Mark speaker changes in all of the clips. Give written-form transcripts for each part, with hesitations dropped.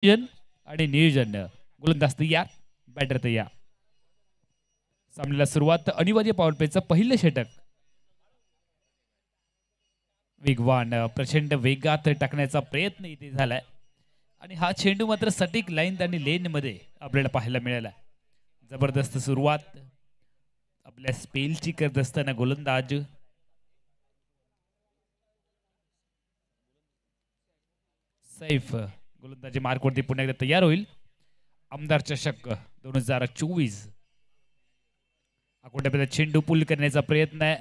Speaker 1: नियोजन आणि नियोजन. गोलंदाज तयार, बॅटर तयार. सामन्याला सुरुवात अनिवार्य पॉवर प्लेचं पहिलं षटक. वेगवान प्रचंड वेगात टाकण्याचा प्रयत्न इथे झालाय आणि हा चेंडू मात्र सटीक लाईन आणि लेन मध्ये आपल्याला पाहायला मिळाला. जबरदस्त सुरुवात आपल्या स्पेलची करत असताना गोलंदाज सैफ गोलंदाजी मार्कवरती पुन्हा एकदा तयार होईल. आमदार चषक 2024 अकोट्यापर्यंत चेंडू पुल करण्याचा प्रयत्न आहे.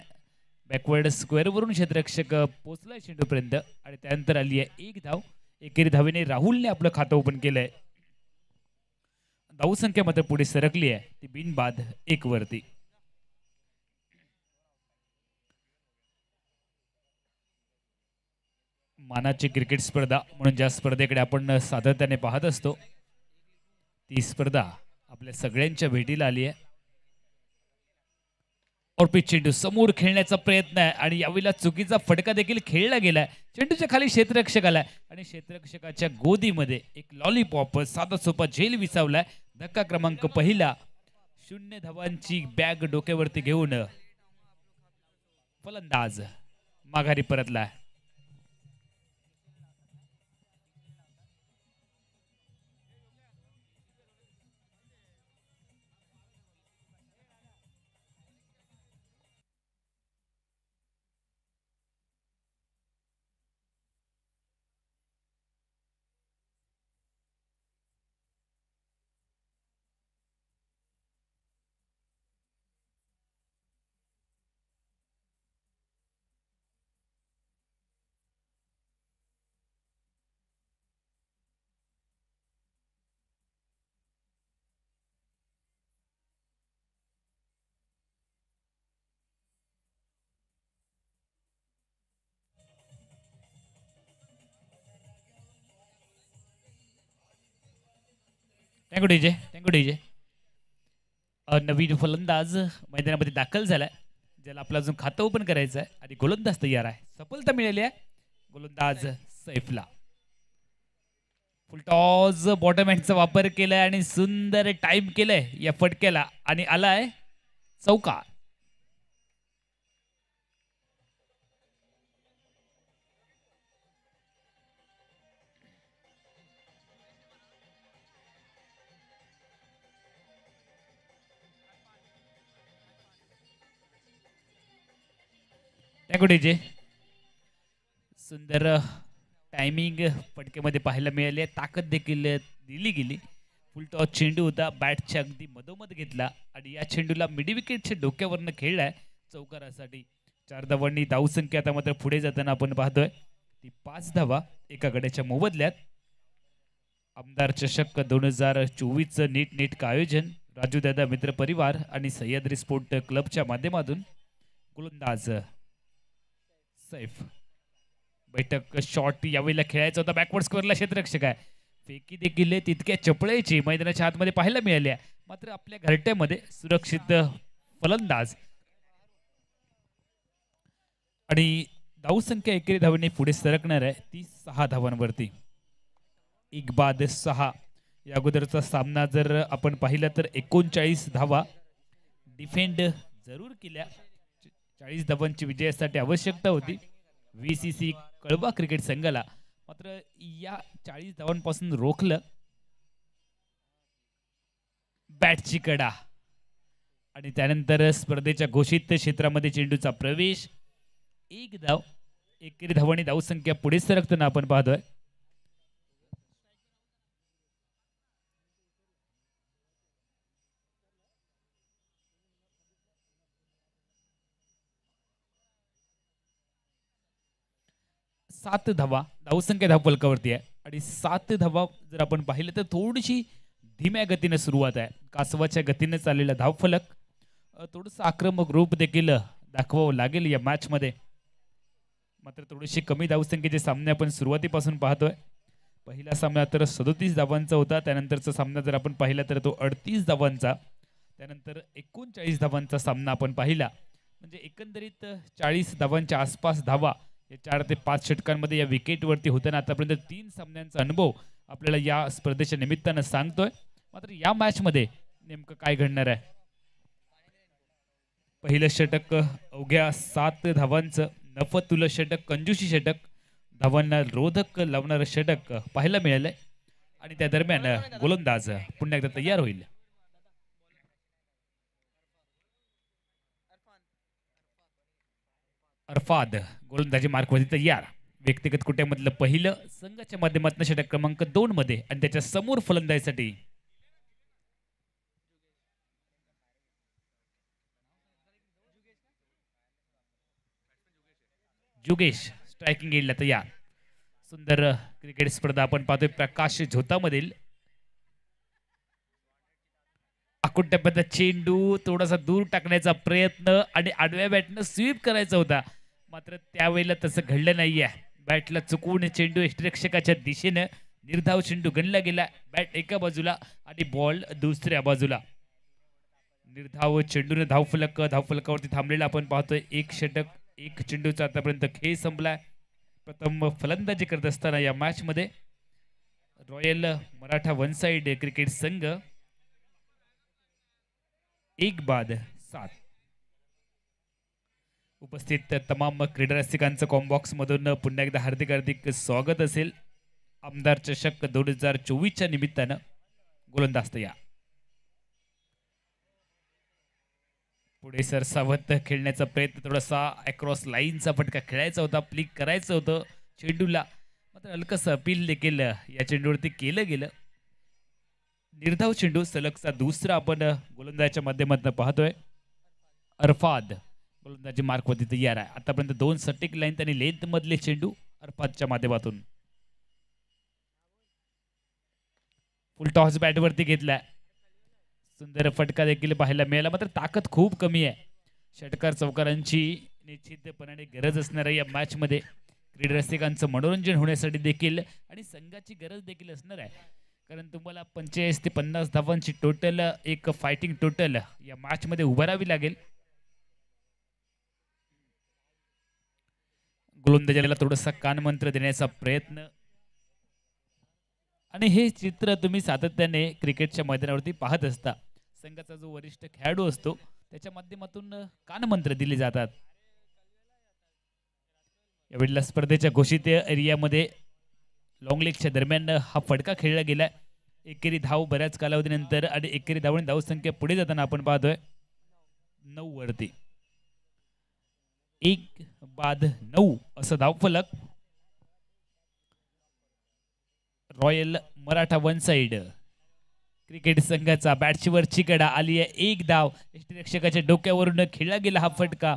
Speaker 1: बॅकवर्ड स्क्वेअर वरून क्षेत्ररक्षक पोहोचलाय चेंडूपर्यंत आणि त्यानंतर आली आहे एक धाव. एकेरी धावेने राहुलने आपलं खातं ओपन केलंय. धावसंख्या मात्र पुढे सरकली आहे ती बिनबाद 1 वरती. मानाची क्रिकेट स्पर्धा म्हणून ज्या स्पर्धेकडे आपण सातत्याने पाहत असतो ती स्पर्धा आपल्या सगळ्यांच्या भेटीला आली आहे. और चेंडू समोर खेळण्याचा प्रयत्न आहे आणि यावेळेला चुकीचा फटका देखील खेळला गेलाय. चेंडूच्या खाली क्षेत्ररक्षक आलाय आणि क्षेत्ररक्षकाच्या गोदीमध्ये एक लॉलीपॉप साधा सोपा झेल विसावलाय. धक्का क्रमांक पहिला. 0 धावांची बॅग डोक्यावरती घेऊन फलंदाज माघारी परतलाय. Thank you DJ, thank you DJ. नवीन फलंदाज मैदानामध्ये दाखल झालाय ज्याला आपलं अजून खातं ओपन करायचं आहे आणि गोलंदाज तयार आहे. सफलता मिळाली आहे गोलंदाज सैफला. फुलटॉस बॉटम हँडचा वापर केलाय आणि सुंदर टाइम केलंय या फटक्याला आणि आलाय चौकार. डीजे. सुंदर टायमिंग फटक्यामध्ये पाहायला मिळाली आहे. ताकद देखील दिली गेली. फुलटॉस चेंडू होता बॅटच्या अगदी मधोमध घेतला आणि या चेंडूला मिडी विकेटच्या डोक्यावरनं खेळलाय चौकारासाठी. 4 धावांनी धावसंख्या आता मात्र पुढे जाताना आपण पाहतोय ती 5 धावा एका गड्याच्या मोबदल्यात. आमदार चषक 2024 नीटनेटकं आयोजन राजू दादा मित्र परिवार आणि सह्याद्री स्पोर्ट क्लबच्या माध्यमातून गोलंदाज सैफ. बैठक शॉट यावेळेला खेळायचा होता. बॅकवर्ड स्क्वेअरला क्षेत्ररक्षक आहे. फेकी देखील तितक्या चपळाईची मैदानाच्या आतमध्ये पाहायला मिळाली आहे. मात्र आपल्या घरट्यामध्ये सुरक्षित फलंदाज आणि धावसंख्या एकेरी धावेने पुढे सरकणार आहे ती 6 धावांवरती. 1 बाद 6. या अगोदरचा सामना जर आपण पाहिला तर 39 धावा डिफेंड जरूर केल्या. 40 धावांची विजयासाठी आवश्यकता होती VCC कळवा क्रिकेट संघाला. मात्र या 40 धावांपासून रोखलं. बॅटची कडा आणि त्यानंतर स्पर्धेच्या घोषित क्षेत्रामध्ये चेंडूचा प्रवेश. 1 धाव. एकेरी धावांनी धावसंख्या पुढे सरकताना आपण पाहतोय. सात धावा धावसंख्या धावफलकावरती आहे आणि 7 धावा जर आपण पाहिलं तर थोडीशी धीम्या गतीने सुरुवात आहे. कासवाच्या गतीने चाललेला धावफलक थोडंसं आक्रमक रूप देखील दाखवावं लागेल या मॅच मध्ये. मात्र थोडीशी कमी धावसंख्येचे सामने आपण सुरुवातीपासून पाहतोय. पहिला सामना तर 37 धावांचा होता. त्यानंतरचा सामना जर आपण पाहिला तर तो 38 धावांचा. त्यानंतर 39 धावांचा सामना आपण पाहिला. म्हणजे एकंदरीत 40 धावांच्या आसपास धावा या 4 ते 5 षटकांमध्ये या विकेटवरती होताना आतापर्यंत 3 सामन्यांचा अनुभव आपल्याला या स्पर्धेच्या निमित्तानं सांगतोय. मात्र या मॅचमध्ये नेमकं काय घडणार आहे? पहिलं षटक अवघ्या 7 धावांचं नफतुलं षटक, कंजूशी षटक, धावांना रोधक लावणारं षटक पाहायला मिळालंय आणि त्या दरम्यान गोलंदाज पुन्हा एकदा तयार होईल. अरफाद गोलंदाजी मार्कवरती तयार. व्यक्तिगत कुट्यामधलं पहिलं, संघाच्या माध्यमातून षटक क्रमांक 2 मध्ये आणि त्याच्या समोर फलंदाजीसाठी जुगेश स्ट्रायकिंग एंडला तयार. सुंदर क्रिकेट स्पर्धा आपण पाहतोय प्रकाश झोतामधील. आकुट्यापर्यंत चेंडू थोडासा दूर टाकण्याचा प्रयत्न आणि आडव्या बॅटनं स्वीप करायचा होता, मात्र त्यावेळेला तसं घडलं नाहीये. बॅटला चुकवून चेंडू यष्टिरक्षकाच्या दिशेनं निर्धाव चेंडू गणला गेला. बॅट एका बाजूला आणि बॉल दुसऱ्या बाजूला. निर्धाव चेंडूने धावफलकावरती थांबलेला आपण पाहतोय. एक षटक एक चेंडूचा आतापर्यंत खेळ संपलाय. प्रथम फलंदाजी करत असताना या मॅच मध्ये royal Maratha One Side Cricket संघ 1-7. उपस्थित तमाम क्रीडा रसिकांचं कॉम्बॉक्स मधून पुन्हा एकदा हार्दिक हार्दिक स्वागत असेल. आमदार चषक 2024च्या निमित्तानं गोलंदाज तयार. पुढे सरसावत खेळण्याचा प्रयत्न, थोडासा अक्रॉस लाईनचा फटका खेळायचा होता, फ्लिक करायचं होतं चेंडूला, मात्र हलकंसं अपील देखील या चेंडूवरती केलं गेलं. निर्धाव चेंडू सलगचा दुसरा आपण गोलंदाजाच्या माध्यमातून पाहतोय. अरफाद गोलंदाजी मार्कवरती तयार आहे. आतापर्यंत 2 सटीक लाईन आणि लेंथ मधले चेंडू अरफादच्या माध्यमातून. फुल टॉस बॅटवरती घेतलाय. सुंदर फटका देखील पाहायला मिळाला, मात्र ताकद खूप कमी आहे. षटकार चौकारांची निश्चितपणाने गरज असणार आहे या मॅच मध्ये. क्रीडा रसिकांचं मनोरंजन होण्यासाठी देखील आणि संघाची गरज देखील असणार आहे, कारण तुम्हाला 45 ते 50 धावांची टोटल एक फायटिंग टोटल या मॅच मध्ये उभारावी लागेल. गोलंदाजाला थोडासा कानमंत्र देण्याचा प्रयत्न, आणि हे चित्र तुम्ही सातत्याने क्रिकेटच्या मैदानावरती पाहत असता. संघाचा जो वरिष्ठ खेळाडू असतो त्याच्या माध्यमातून कानमंत्र दिले जातात. यावेळेला स्पर्धेच्या घोषित एरियामध्ये लॉंग लेगच्या दरम्यान हा फटका खेळला गेलाय. एकेरी धाव बऱ्याच कालावधीनंतर आणि एकेरी धाव आणि धावसंख्या पुढे जाताना आपण पाहतोय 9 वरती. 1-9 असं धावफलक royal Maratha One Side cricket संघाचा. बॅटची वरची कडा आली आहे. 1 धाव यष्टिरक्षकाच्या डोक्यावरून खेळला गेला हा फटका.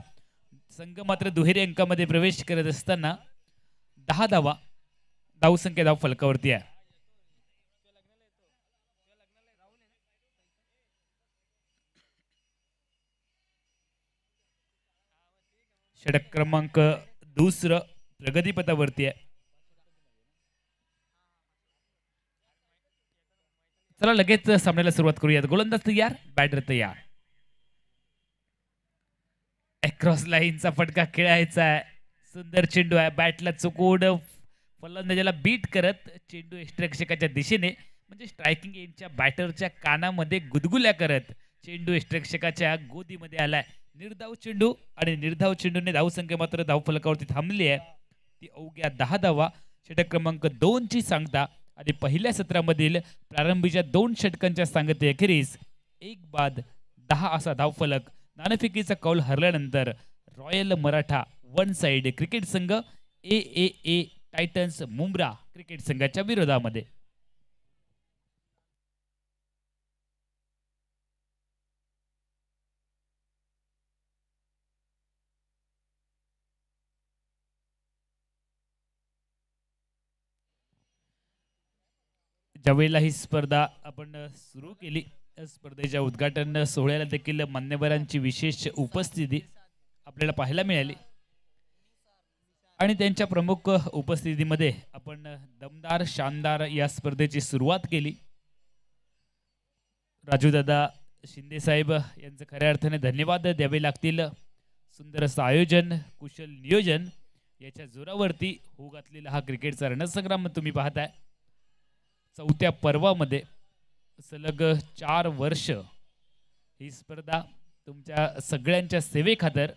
Speaker 1: संघ मात्र दुहेरी अंकामध्ये प्रवेश करत असताना 10 धावा धावसंख्या धावफलकावरती आहे. षटक क्रमांक 2 प्रगतीपथावरती आहे. चला लगेच सामन्याला सुरुवात करूयात. गोलंदाज तयार, बॅटर तयार. अक्रॉस लाईनचा फटका खेळायचा आहे. सुंदर चेंडू आहे. बॅटला चुकवून फलंदाजाला बीट करत चेंडू यष्टिरक्षकाच्या दिशेने, म्हणजे स्ट्रायकिंग एंडच्या बॅटरच्या कानामध्ये गुदगुल्या करत चेंडू यष्टिरक्षकाच्या गोदीमध्ये आलाय. निर्धाव चेंडू आणि निर्धाव चेंडूने धावसंख्या मात्र धावफलकावरती थांबली आहे. ती अवघ्या 10 धावा. षटक क्रमांक 2 ची सांगता आणि पहिल्या सत्रामधील प्रारंभीच्या 2 षटकांच्या सांगतेअखेरीस 1-10 असा धावफलक. नाणेफेकीचा कौल हरल्यानंतर Royal Maratha One Side Cricket संघ AAA टायटन्स मुंब्रा क्रिकेट संघाच्या विरोधामध्ये. ज्यावेळेला ही स्पर्धा आपण सुरू केली, स्पर्धेच्या उद्घाटन सोहळ्याला देखील मान्यवरांची विशेष उपस्थिती आपल्याला पाहायला मिळाली आणि त्यांच्या प्रमुख उपस्थितीमध्ये आपण दमदार शानदार या स्पर्धेची सुरुवात केली. राजूदादा शिंदे साहेब यांचं खऱ्या अर्थाने धन्यवाद द्यावे लागतील. सुंदर असं आयोजन, कुशल नियोजन याच्या जोरावरती होऊ घातलेला हा क्रिकेटचा रणसंग्राम तुम्ही पाहताय. चौथ्या पर्वामध्ये सलग 4 वर्ष ही स्पर्धा तुमच्या सगळ्यांच्या सेवेखातर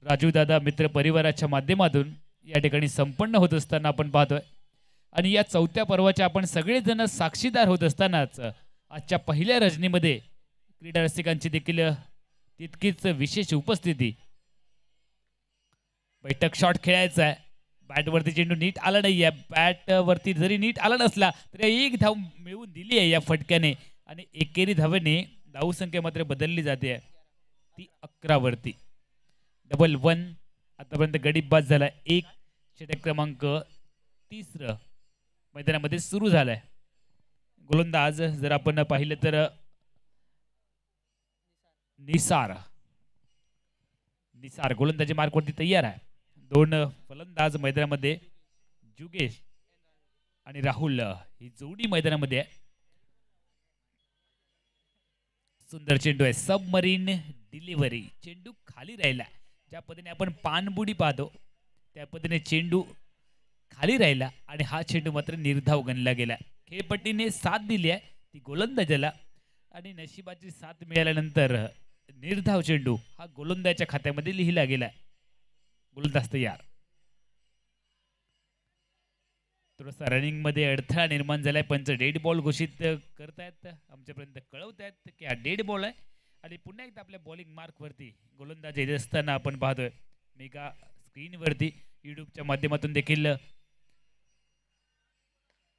Speaker 1: राजूदादा मित्र परिवाराच्या माध्यमातून या ठिकाणी संपन्न होत असताना आपण पाहतोय आणि या चौथ्या पर्वाच्या आपण सगळेजण साक्षीदार होत असतानाच आजच्या पहिल्या रजनीमध्ये क्रीडा रसिकांची देखील तितकीच विशेष उपस्थिती. बैठक शॉट खेळायचा आहे. बॅटवरती चेंडू नीट आला नाही आहे. बॅटवरती जरी नीट आला नसला तरी एक धाव मिळवून दिली आहे या फटक्याने आणि एकेरी धावेने धावसंख्या मात्र बदलली जाते ती 11 वरती. डबल 1 आतापर्यंत गडी बाद झाला. एक षटक क्रमांक 3 मैदानामध्ये सुरू झालाय. गोलंदाज जर आपण पाहिलं तर निसार गोलंदाजी मार्कवरती तयार आहे. 2 फलंदाज मैदानामध्ये जुगेश आणि राहुल ही जोडी मैदानामध्ये आहे. सुंदर चेंडू आहे. Submarine delivery. चेंडू खाली राहिला. ज्या पद्धतीने आपण पानबुडी पाहतो त्या पद्धतीने चेंडू खाली राहिला आणि हा चेंडू मात्र निर्धाव गणला गेला. खेळपट्टीने साथ दिली आहे ती गोलंदाजाला आणि नशिबाची साथ मिळाल्यानंतर निर्धाव चेंडू हा गोलंदाजाच्या खात्यामध्ये लिहिला गेला. गोलंदाज तयार. थोडासा रनिंग मध्ये अडथळा निर्माण झालाय. पंच डेड बॉल घोषित करतायत. आमच्यापर्यंत कळवतायत की हा डेड बॉल आहे आणि पुन्हा एकदा आपल्या बॉलिंग मार्क वरती गोलंदाज येत असताना आपण पाहतोय मेगा स्क्रीन वरती युट्यूबच्या माध्यमातून देखील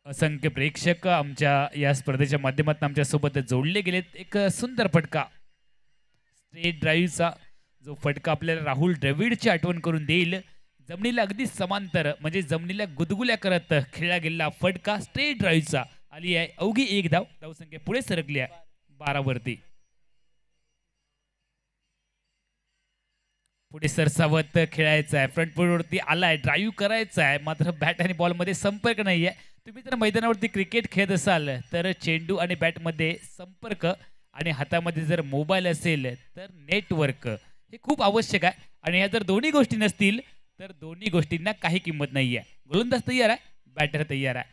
Speaker 1: असंख्य प्रेक्षक आमच्या या स्पर्धेच्या माध्यमातून आमच्या सोबत जोडले गेलेत. एक सुंदर फटका स्ट्रेट ड्राईव्हचा जो फटका आपल्याला राहुल द्रविडची आठवण करून देईल. जमिनीला अगदी समांतर म्हणजे जमिनीला गुदगुल्या करत खेळला गेलेला फटका स्ट्रेट ड्राईव्हचा आली आहे. अवघी एक धाव. धावसंख्या पुढे सरकली आहे 12 वरती. पुढे सरसावत खेळायचं आहे. फ्रंट फूटवरती आलाय. ड्राईव्ह करायचा आहे मात्र बॅट आणि बॉल मध्ये संपर्क नाहीये. तुम्ही जर मैदानावरती क्रिकेट खेळत असाल तर चेंडू आणि बॅट मध्ये संपर्क आणि हातामध्ये जर मोबाईल असेल तर नेटवर्क हे खूप आवश्यक आहे आणि ह्या जर दोन्ही गोष्टी नसतील तर दोन्ही गोष्टींना काही किंमत नाहीये. गोलंदाज तयार आहे. बॅटर तयार आहे.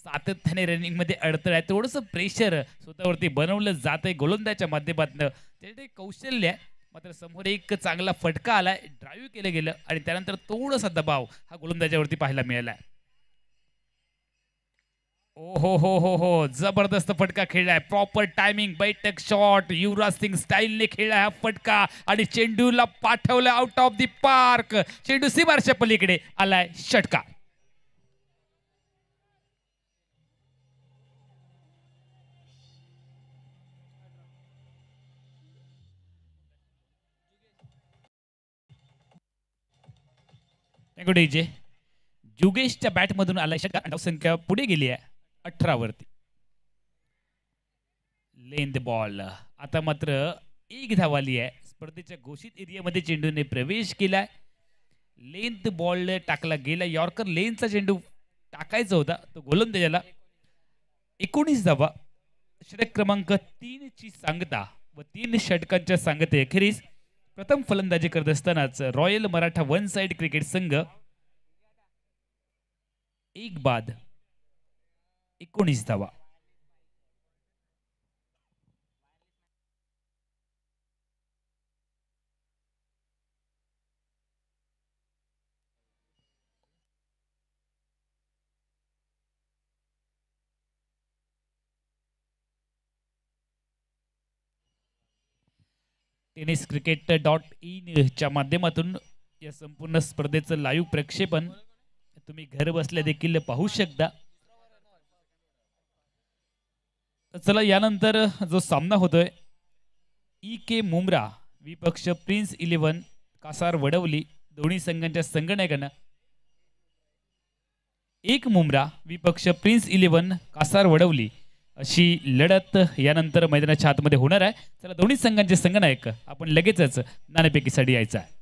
Speaker 1: सातत्याने रनिंग मध्ये अडथळा आहे. थोडंसं प्रेशर स्वतःवरती बनवलं जात आहे गोलंदाजाच्या माध्यमातून. त्याचे कौशल्य आहे मात्र समोर एक चांगला फटका आलाय. ड्राईव्ह केलं गेलं आणि त्यानंतर थोडासा दबाव हा गोलंदाजावरती पाहायला मिळाला. ओ हो जबरदस्त फटका खेळलाय. Proper timing. बैठक शॉट युवराज सिंग स्टाईलने खेळलाय हा फटका आणि चेंडूला पाठवलं आउट ऑफ द पार्क. चेंडू सीमारच्या पलीकडे आलाय. षटकार. जे जुगेशच्या बॅटमधून आलाय षटकार. संख्या पुढे गेली आहे 18 वरती. Length ball. आता मात्र एक धाव आली आहे. स्पर्धेच्या घोषित एरियामध्ये चेंडूने प्रवेश केलाय. लेंथ बॉल टाकला गेला. यॉर्कर लेनचा चेंडू टाकायचा होता तो गोलंदाजाला. 19 धावा. षटक क्रमांक 3 ची सांगता व 3 षटकांच्या सांगते अखेरीस प्रथम फलंदाजी करत असतानाच royal Maratha One Side Cricket संघ एक बाद 19 धावा. tenniscricket.in च्या माध्यमातून या संपूर्ण स्पर्धेचं लाईव्ह प्रक्षेपण तुम्ही घर बसल्या देखील पाहू शकता. चला यानंतर जो सामना होतोय के मुमरा विपक्ष प्रिन्स 11 कासार वडवली दोन्ही संघांच्या संघनायकांना. एक मुमरा विपक्ष प्रिन्स 11 कासार वडवली अशी लढत यानंतर मैदानाच्या आतमध्ये होणार आहे. चला दोन्ही संघांचे संघनायक आपण लगेचच नाणेफेकीसाठी यायचा आहे.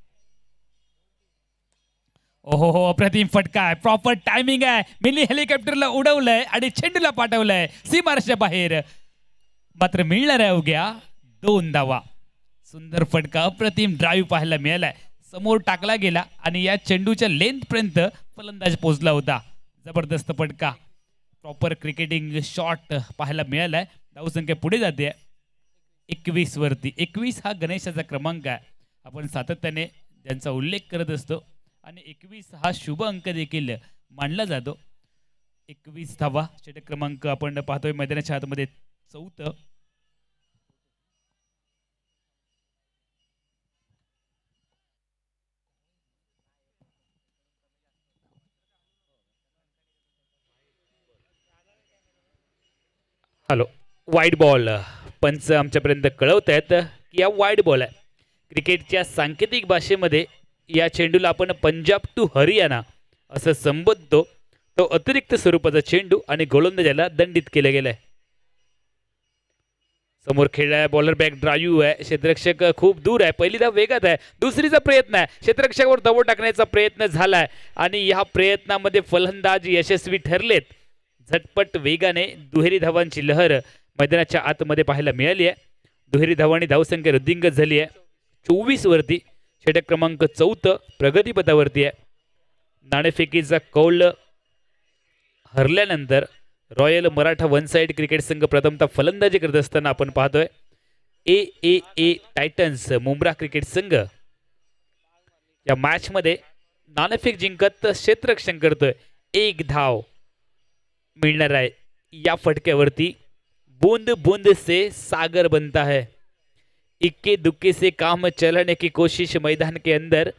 Speaker 1: ओहो अप्रतिम फटका आहे. प्रॉपर टायमिंग आहे. मिनी हेलिकॉप्टरला उडवलंय आणि चेंडूला पाठवलंय सीमारच्या बाहेर. मात्र मिळणार आहे अवघ्या 2 धावा. सुंदर फटका. अप्रतिम ड्राईव्ह पाहायला मिळालाय. समोर टाकला गेला आणि या चेंडूच्या लेंथ पर्यंत फलंदाज पोहोचला होता. जबरदस्त फटका. प्रॉपर क्रिकेटिंग शॉट पाहायला मिळालाय. धावसंख्या पुढे जाते 21 वरती. 21 हा गणेशाचा क्रमांक आहे. आपण सातत्याने त्यांचा उल्लेख करत असतो आणि 21 हा शुभ अंक देखील मानला जातो. 21 धावा षटक क्रमांक आपण पाहतोय मैदानाच्या आतमध्ये चौथं. हॅलो, वाईट बॉल. पंच आमच्यापर्यंत कळवत आहेत की या वाईट बॉल आहे. क्रिकेटच्या सांकेतिक भाषेमध्ये या चेंडूला आपण पंजाब टू हरियाणा असं संबोधतो. तो अतिरिक्त स्वरूपाचा चेंडू आणि गोलंदाजाला दंडित केलं गेलाय. समोर खेळलाय बॉलर बॅक ड्राईव्ह आहे. क्षेत्ररक्षक खूप दूर आहे. पहिली धाव वेगात आहे. दुसरीचा प्रयत्न आहे. क्षेत्ररक्षकावर दबाव टाकण्याचा प्रयत्न झालाय आणि या प्रयत्नामध्ये फलंदाज यशस्वी ठरलेत. झटपट वेगाने दुहेरी धावांची लहर मैदानाच्या आतमध्ये पाहायला मिळाली आहे. दुहेरी धावांनी धावसंख्या वृद्धिंगत झाली आहे 24 वरती. षटक क्रमांक 4 प्रगतीपथावरती आहे. नाणेफेकीचा कौल हरल्यानंतर Royal Maratha One Side Cricket संघ प्रथमतः फलंदाजी करत असताना आपण पाहतोय ए टायटन्स मुंब्रा क्रिकेट संघ या मॅच मध्ये नाणेफेक जिंकत क्षेत्ररक्षण करतोय. एक धाव मिळणार आहे या फटक्यावरती. बूंद बूंद से सागर बनता है. इक्के दुक्के से काम चलाने की कोशिश मैदान के अंदर.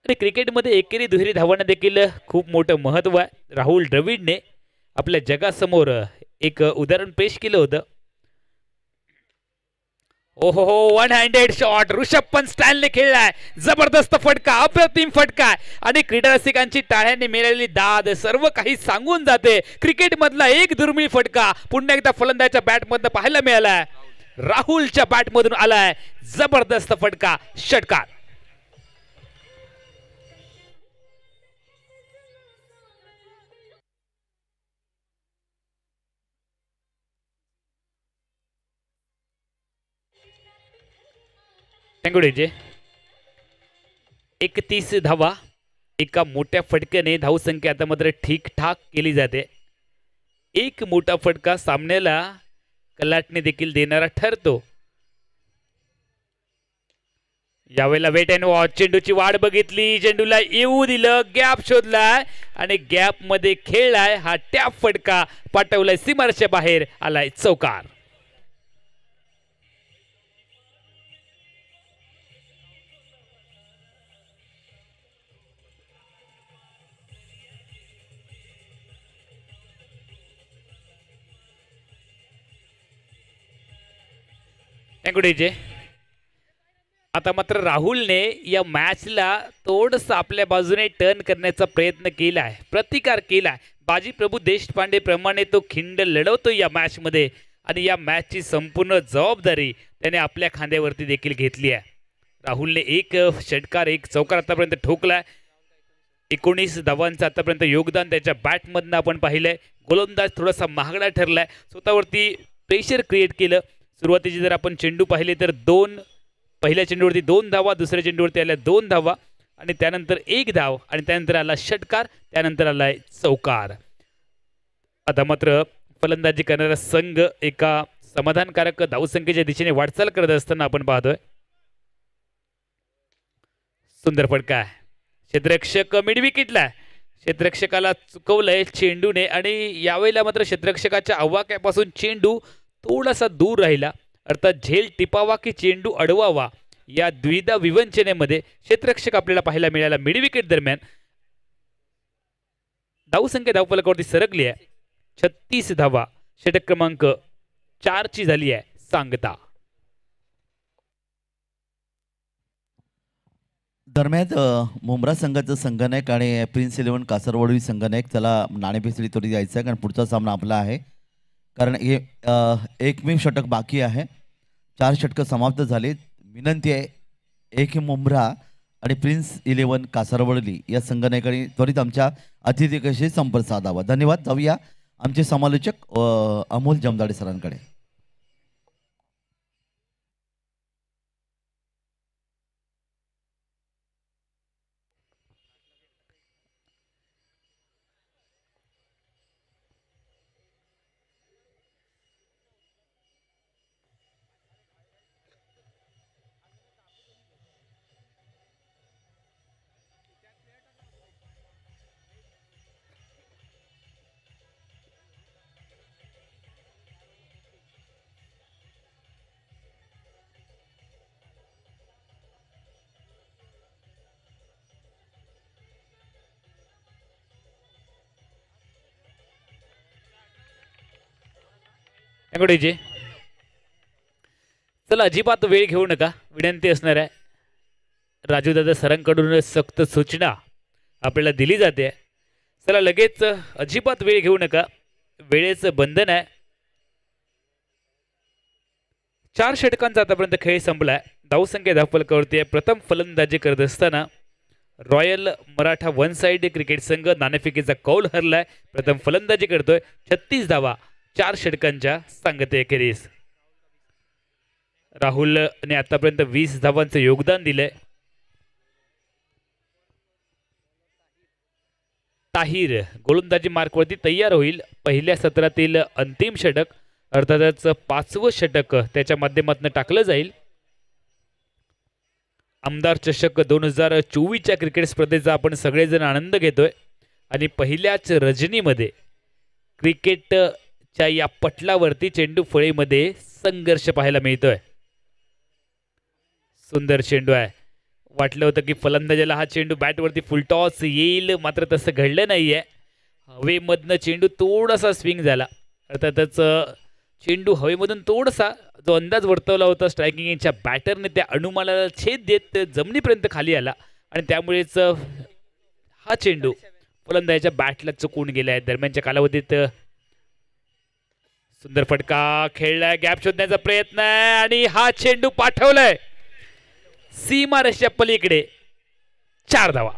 Speaker 1: आणि क्रिकेटमध्ये एकेरी दुहेरी धावांना देखील खूप मोठं महत्व आहे. राहुल द्रविडने आपल्या जगासमोर एक उदाहरण पेश केलं होतं. ओहो हो, one handed shot Rishabh Pant स्टाईलने खेळलाय. जबरदस्त फटका, अप्रतिम फटका आणि क्रीडा रसिकांची टाळ्यांनी मिळालेली दाद सर्व काही सांगून जाते. क्रिकेट मधला एक दुर्मिळ फटका पुन्हा एकदा फलंदाजाच्या बॅटमधून पाहायला मिळालाय. राहुलच्या बॅटमधून आलाय जबरदस्त फटका, षटकार. जे 31 धावा एका मोठ्या फटक्याने धावसंख्या आता मात्र ठीकठाक केली जाते. एक मोठा फटका सामन्याला कलाटणी देखील देणारा ठरतो. यावेळेला वेट अँड वॉच. चेंडूची वाट बघितली, चेंडूला येऊ दिलं, गॅप शोधलाय आणि गॅप मध्ये खेळलाय. हा टॅप फटका पाठवलाय सीमारेषेच्या बाहेर, आलाय चौकार. आता मात्र राहुलने या मॅचला थोडंसं आपल्या बाजूने टर्न करण्याचा प्रयत्न केलाय, प्रतिकार केलाय. बाजी प्रभू देशपांडे प्रमाणे तो खिंड लढवतो या मॅच मध्ये आणि या मॅचची संपूर्ण जबाबदारी त्याने आपल्या खांद्यावरती देखील घेतली आहे. राहुलने एक षटकार एक चौकार आतापर्यंत ठोकलाय. 19 धावांचं आतापर्यंत योगदान त्याच्या बॅटमधनं आपण पाहिलंय. गोलंदाज थोडासा महागडा ठरलाय, स्वतःवरती प्रेशर क्रिएट केलं. सुरुवातीची जर आपण चेंडू पाहिले तर पहिल्या चेंडूवरती 2 धावा, दुसऱ्या चेंडूवरती आल्या 2 धावा आणि त्यानंतर 1 धाव आणि त्यानंतर आला षटकार, त्यानंतर आलाय चौकार. आता मात्र फलंदाजी करणारा संघ एका समाधानकारक धावसंख्येच्या दिशेने वाटचाल करत असताना आपण पाहतोय. सुंदर फटका, क्षेत्ररक्षक मिड विकेटला. क्षेत्ररक्षकाला चुकवलंय चेंडूने आणि यावेळेला मात्र क्षेत्ररक्षकाच्या आवाक्यापासून चेंडू थोडासा दूर राहिला. अर्थात झेल टिपावा की चेंडू अडवावा या द्विधा विवंचनेमध्ये क्षेत्ररक्षक आपल्याला पाहायला मिळाला. मिड विकेट दरम्यान धावसंख्या धावफलकावरती सरकली आहे. 36 धावा षटक क्रमांक 4 ची झाली आहे सांगता.
Speaker 2: दरम्यान मुंब्रा संघाचं संघनायक आणि प्रिन्स 11 कासरवाडी संघनायक त्याला नाणेफेकसाठी तोडी जायचं आहे, कारण पुढचा सामना आपला आहे. कारण हे एकमेव षटक बाकी आहे. 4 षटकं समाप्त झाली. विनंती आहे एक मुंब्रा आणि प्रिन्स 11 कासरवडली या संघनायकांनी त्वरित आमच्या अतिथीशी संपर्क साधावा. धन्यवाद. जाऊया आमचे समालोचक अमोल जमदाडे सरांकडे.
Speaker 1: अँगोडीजी चला अजिबात वेळ घेऊ नका विनंती असणार आहे. राजूदादा सरांकडून सक्त सूचना आपल्याला दिली जाते. चला लगेच अजिबात वेळ घेऊ नका वेळेचं बंधन आहे. 4 षटकांचा आतापर्यंत खेळ संपलाय. धावसंख्या धावफलकावरती प्रथम फलंदाजी करत असताना royal Maratha One Side Cricket संघ नाणेफेकीचा कौल हरलाय. प्रथम फलंदाजी करतोय 36 धावा 4 षटकांच्या सांगतेखेरीज. राहुलने आतापर्यंत 20 धावांचं योगदान दिलंय. ताहिर गोलंदाजी मार्कवरती तयार होईल. पहिल्या सत्रातील अंतिम षटक अर्थातच 5वं षटक त्याच्या माध्यमातून टाकलं जाईल. आमदार चषक 2024च्या क्रिकेट स्पर्धेचा आपण सगळेजण आनंद घेतोय आणि पहिल्याच रजनीमध्ये क्रिकेटच्या या पटलावरती चेंडू फळीमध्ये संघर्ष पाहायला मिळतोय. सुंदर चेंडू आहे. वाटलं होतं की फलंदाजाला हा चेंडू बॅटवरती फुलटॉस येईल मात्र तसं घडलं नाहीये. हवेमधनं चेंडू थोडासा स्विंग झाला. अर्थातच चेंडू हवेमधून थोडासा जो अंदाज वर्तवला होता स्ट्रायकिंगच्या बॅटरने त्या अनुमानाला छेद देत जमिनीपर्यंत खाली आला आणि त्यामुळेच हा चेंडू फलंदाजाच्या बॅटला चुकून गेला आहे. दरम्यानच्या कालावधीत सुंदर फटका खेळलाय. गॅप शोधण्याचा प्रयत्न आहे आणि हा चेंडू पाठवलाय सीमा रेषेच्या पलीकडे. 4 धावा.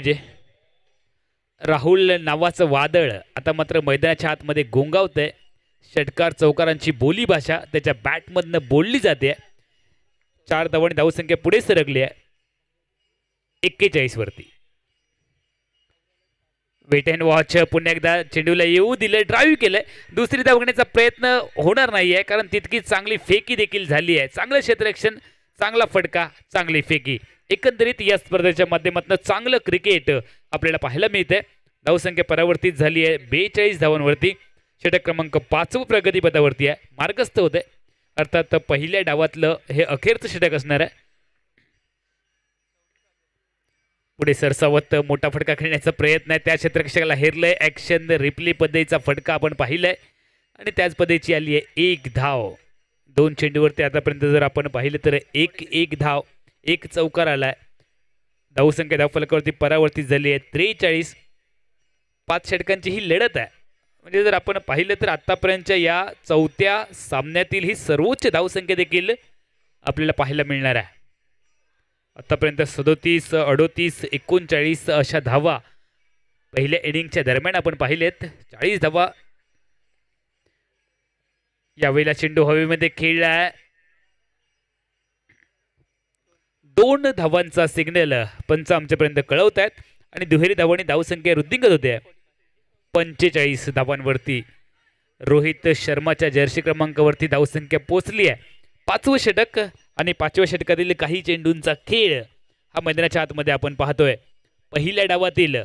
Speaker 1: जे राहुल नावाचं वादळ आता मात्र मैदानाच्या आतमध्ये गोंगावतंय. षटकार चौकारांची बोली भाषा त्याच्या बॅटमधनं बोलली जाते. 4 धावांनी धावसंख्या पुढे सरकली आहे 41 वरती. वेट अँड वॉच पुन्हा एकदा चेंडूला येऊ दिलं. ड्राईव्ह केलंय. दुसरी धाव घेण्याचा प्रयत्न होणार नाहीये कारण तितकी चांगली फेकी देखील झाली आहे. चांगलं क्षेत्ररक्षण, चांगला फटका, चांगली फेकी. एकंदरीत या स्पर्धेच्या माध्यमातून चांगलं क्रिकेट आपल्याला पाहायला मिळतंय. धावसंख्या परावर्तित झाली आहे 42 धावांवरती. षटक क्रमांक 5 प्रगतीपथावरती आहे. मार्गस्थ होते. अर्थात पहिल्या डावातलं हे अखेरचं षटक असणार आहे. पुढे सरसावत मोठा फटका खेळण्याचा प्रयत्न आहे. त्या क्षेत्ररक्षकाला हेरलंय. ऍक्शन रिप्ले पद्धतीचा फटका आपण पाहिलाय आणि त्याच पद्धतीची आली आहे 1 धाव. 2 चेंडूवरती आतापर्यंत जर आपण पाहिलं तर 1 धाव, 1 चौकार आलाय. धावसंख्या धावफलकावरती परावर्तित झाली आहे 43. 5 षटकांची ही लढत आहे. म्हणजे जर आपण पाहिलं तर आतापर्यंतच्या या चौथ्या सामन्यातील ही सर्वोच्च धावसंख्या देखील आपल्याला पाहायला मिळणार आहे. आतापर्यंत 37, 38, 39 अशा धावा पहिल्या इनिंगच्या दरम्यान आपण पाहिलेत. 40 धावा. यावेळेला चेंडू हवेमध्ये खेळला आहे. 2 धावांचा सिग्नल पंच आमच्यापर्यंत कळवत आहेत आणि दुहेरी धावांनी धावसंख्या वृद्धिंगत होते 45 धावांवरती. रोहित शर्माच्या जर्सी क्रमांकावरती धावसंख्या पोचली आहे. 5वं षटक आणि 5व्या षटकातील काही चेंडूंचा खेळ हा मैदानाच्या आतमध्ये आपण पाहतोय. पहिल्या डावातील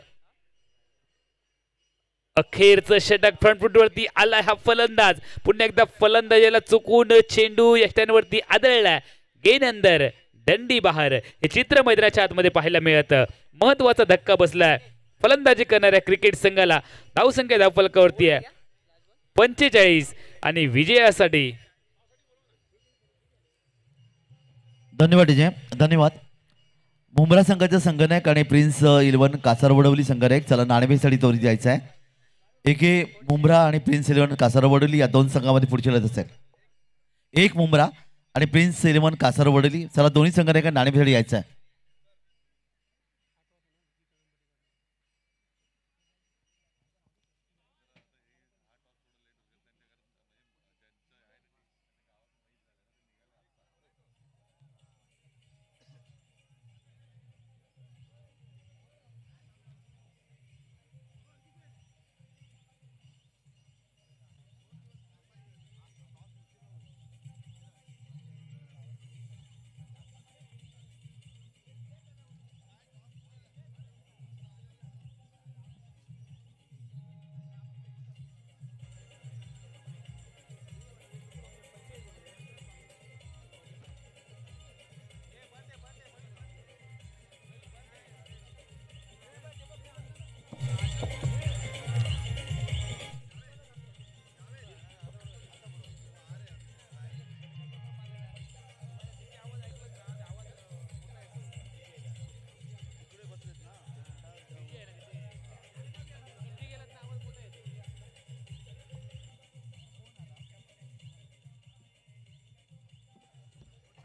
Speaker 1: अखेरचं षटक फ्रंट फुटवरती आलाय हा फलंदाज. पुन्हा एकदा फलंदाजाला चुकून चेंडू यष्ट्यांवरती आदळलाय. गेन अंदर, दंडी बाहेर हे चित्र मैदानाच्या आतमध्ये पाहायला मिळतं. महत्वाचा धक्का बसलाय फलंदाजी करणाऱ्या क्रिकेट संघाला. धावसंख्या धावफलकावरती आहे 45 आणि विजयासाठी
Speaker 2: धन्यवाद विजय. धन्यवाद. मुंब्रा संघाचा संघनायक आणि प्रिन्स 11 कासारवडवली संघनायक. चला नाणेफेकीसाठी तोरी जायचं आहे. एके मुंब्रा आणि प्रिन्स 11 कासारवडवली या 2 संघामध्ये पुढची लढत असेल. 1 मुंब्रा आणि प्रिन्स 11 कासारवडवली. चला दोन्ही संघनायकांना नाणेफेकीसाठी यायचं आहे.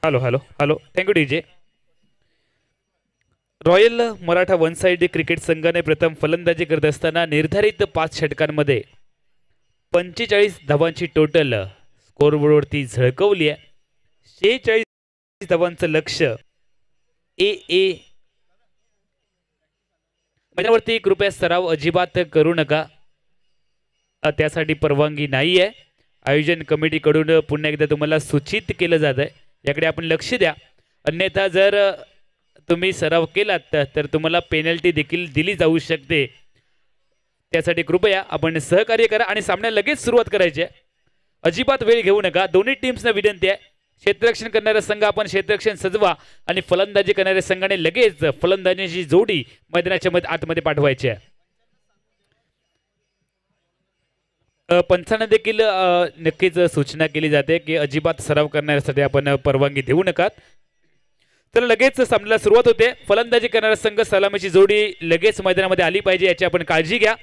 Speaker 1: Hello hello hello thank you DJ. Royal Maratha One Side cricket संघाने प्रथम फलंदाजी करत असताना निर्धारित 5 षटकांमध्ये 45 धावांची टोटल स्कोरबोर्डवरती झळकवली आहे. 46 धावांचं लक्ष ए ए माझ्यावरती कृपया सराव अजिबात करू नका. त्यासाठी परवानगी नाही आहे. आयोजन कमिटीकडून पुन्हा एकदा तुम्हाला सूचित केलं जात आहे, याकडे आपण लक्ष द्या. अन्यथा जर तुम्ही सराव केलात तर तुम्हाला पेनल्टी देखील दिली जाऊ शकते. त्यासाठी कृपया आपण सहकार्य करा आणि सामन्याला लगेच सुरुवात करायची आहे. अजिबात वेळ घेऊ नका. दोन्ही टीम्सना विनंती आहे, क्षेत्ररक्षण करणारा संघ आपण क्षेत्ररक्षण सजवा आणि फलंदाजी करणाऱ्या संघाने लगेच फलंदाजीची जोडी मैदानाच्या आतमध्ये पाठवायची आहे. पंचांना देखील नक्कीच सूचना केली जाते की अजिबात सराव करण्यासाठी आपण परवानगी देऊ नका. तर लगेच सामन्याला सुरुवात होते. फलंदाजी करणारा संघ सलामीची जोडी लगेच मैदानामध्ये आली पाहिजे याची आपण काळजी घ्या.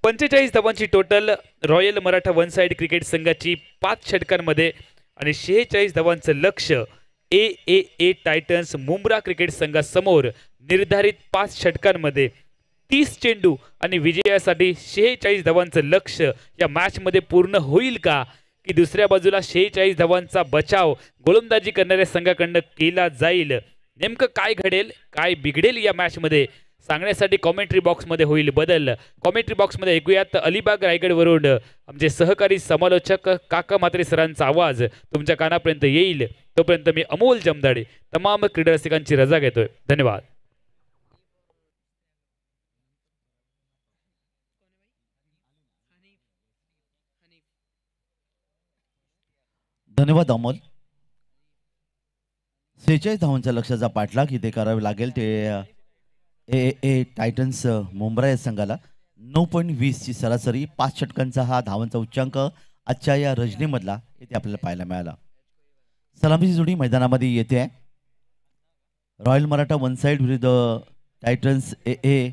Speaker 1: 45 धावांची total royal Maratha One Side cricket संघाची 5 षटकांमध्ये आणि 46 धावांचं लक्ष ए ए ए टायटन्स मुंब्रा क्रिकेट संघासमोर निर्धारित 5 षटकांमध्ये 30 चेंडू आणि विजयासाठी 46 धावांचं लक्ष या मॅचमध्ये पूर्ण होईल का, की दुसऱ्या बाजूला 46 धावांचा बचाव गोलंदाजी करणाऱ्या संघाकडून केला जाईल. नेमकं काय घडेल, काय बिघडेल या मॅचमध्ये सांगण्यासाठी कॉमेंट्री बॉक्समध्ये होईल बदल. कॉमेंट्री बॉक्समध्ये ऐकूयात अलिबाग रायगडवरून आमचे सहकारी समालोचक काका म्हात्रे सरांचा आवाज तुमच्या कानापर्यंत येईल. तोपर्यंत मी अमोल जमदाडे तमाम क्रीडा रसिकांची रजा घेतोय. धन्यवाद.
Speaker 2: धन्यवाद अमोल. 46 धावांच्या लक्ष्याचा पाठलाग इथे करावे लागेल. ते ए ए टायटन्स मुंब्रा या संघाला 9.20 ची सरासरी 5 षटकांचा हा धावांचा उच्चांक आजच्या या रजनीमधला इथे आपल्याला पाहायला मिळाला. सलामीची जोडी मैदानामध्ये येते आहे. रॉयल मराठा वन साइड विरुद्ध टायटन्स ए ए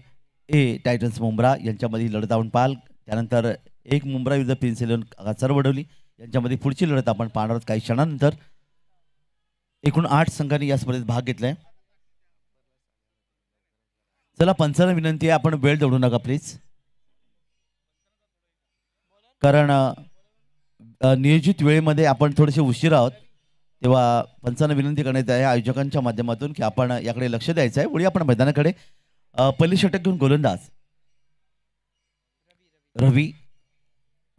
Speaker 2: ए टायटन्स मुंब्रा यांच्यामध्ये लढत आपण पाहाल. त्यानंतर एक मुंब्रा विरुद्ध प्रिन्स इलेव्हन कासरवडवली यांच्यामध्ये पुढची लढत आपण पाहणार आहोत काही क्षणानंतर. एकूण 8 संघांनी या स्पर्धेत भाग घेतलाय. चला पंचांना विनंती आहे, आपण वेळ दौडू नका प्लीज, कारण नियोजित वेळेमध्ये आपण थोडेसे उशीर आहोत. तेव्हा पंचांना विनंती करण्यात आहे आयोजकांच्या माध्यमातून की आपण याकडे लक्ष द्यायचं आहे. वळी आपण मैदानाकडे. पहिली षटक घेऊन गोलंदाज रवी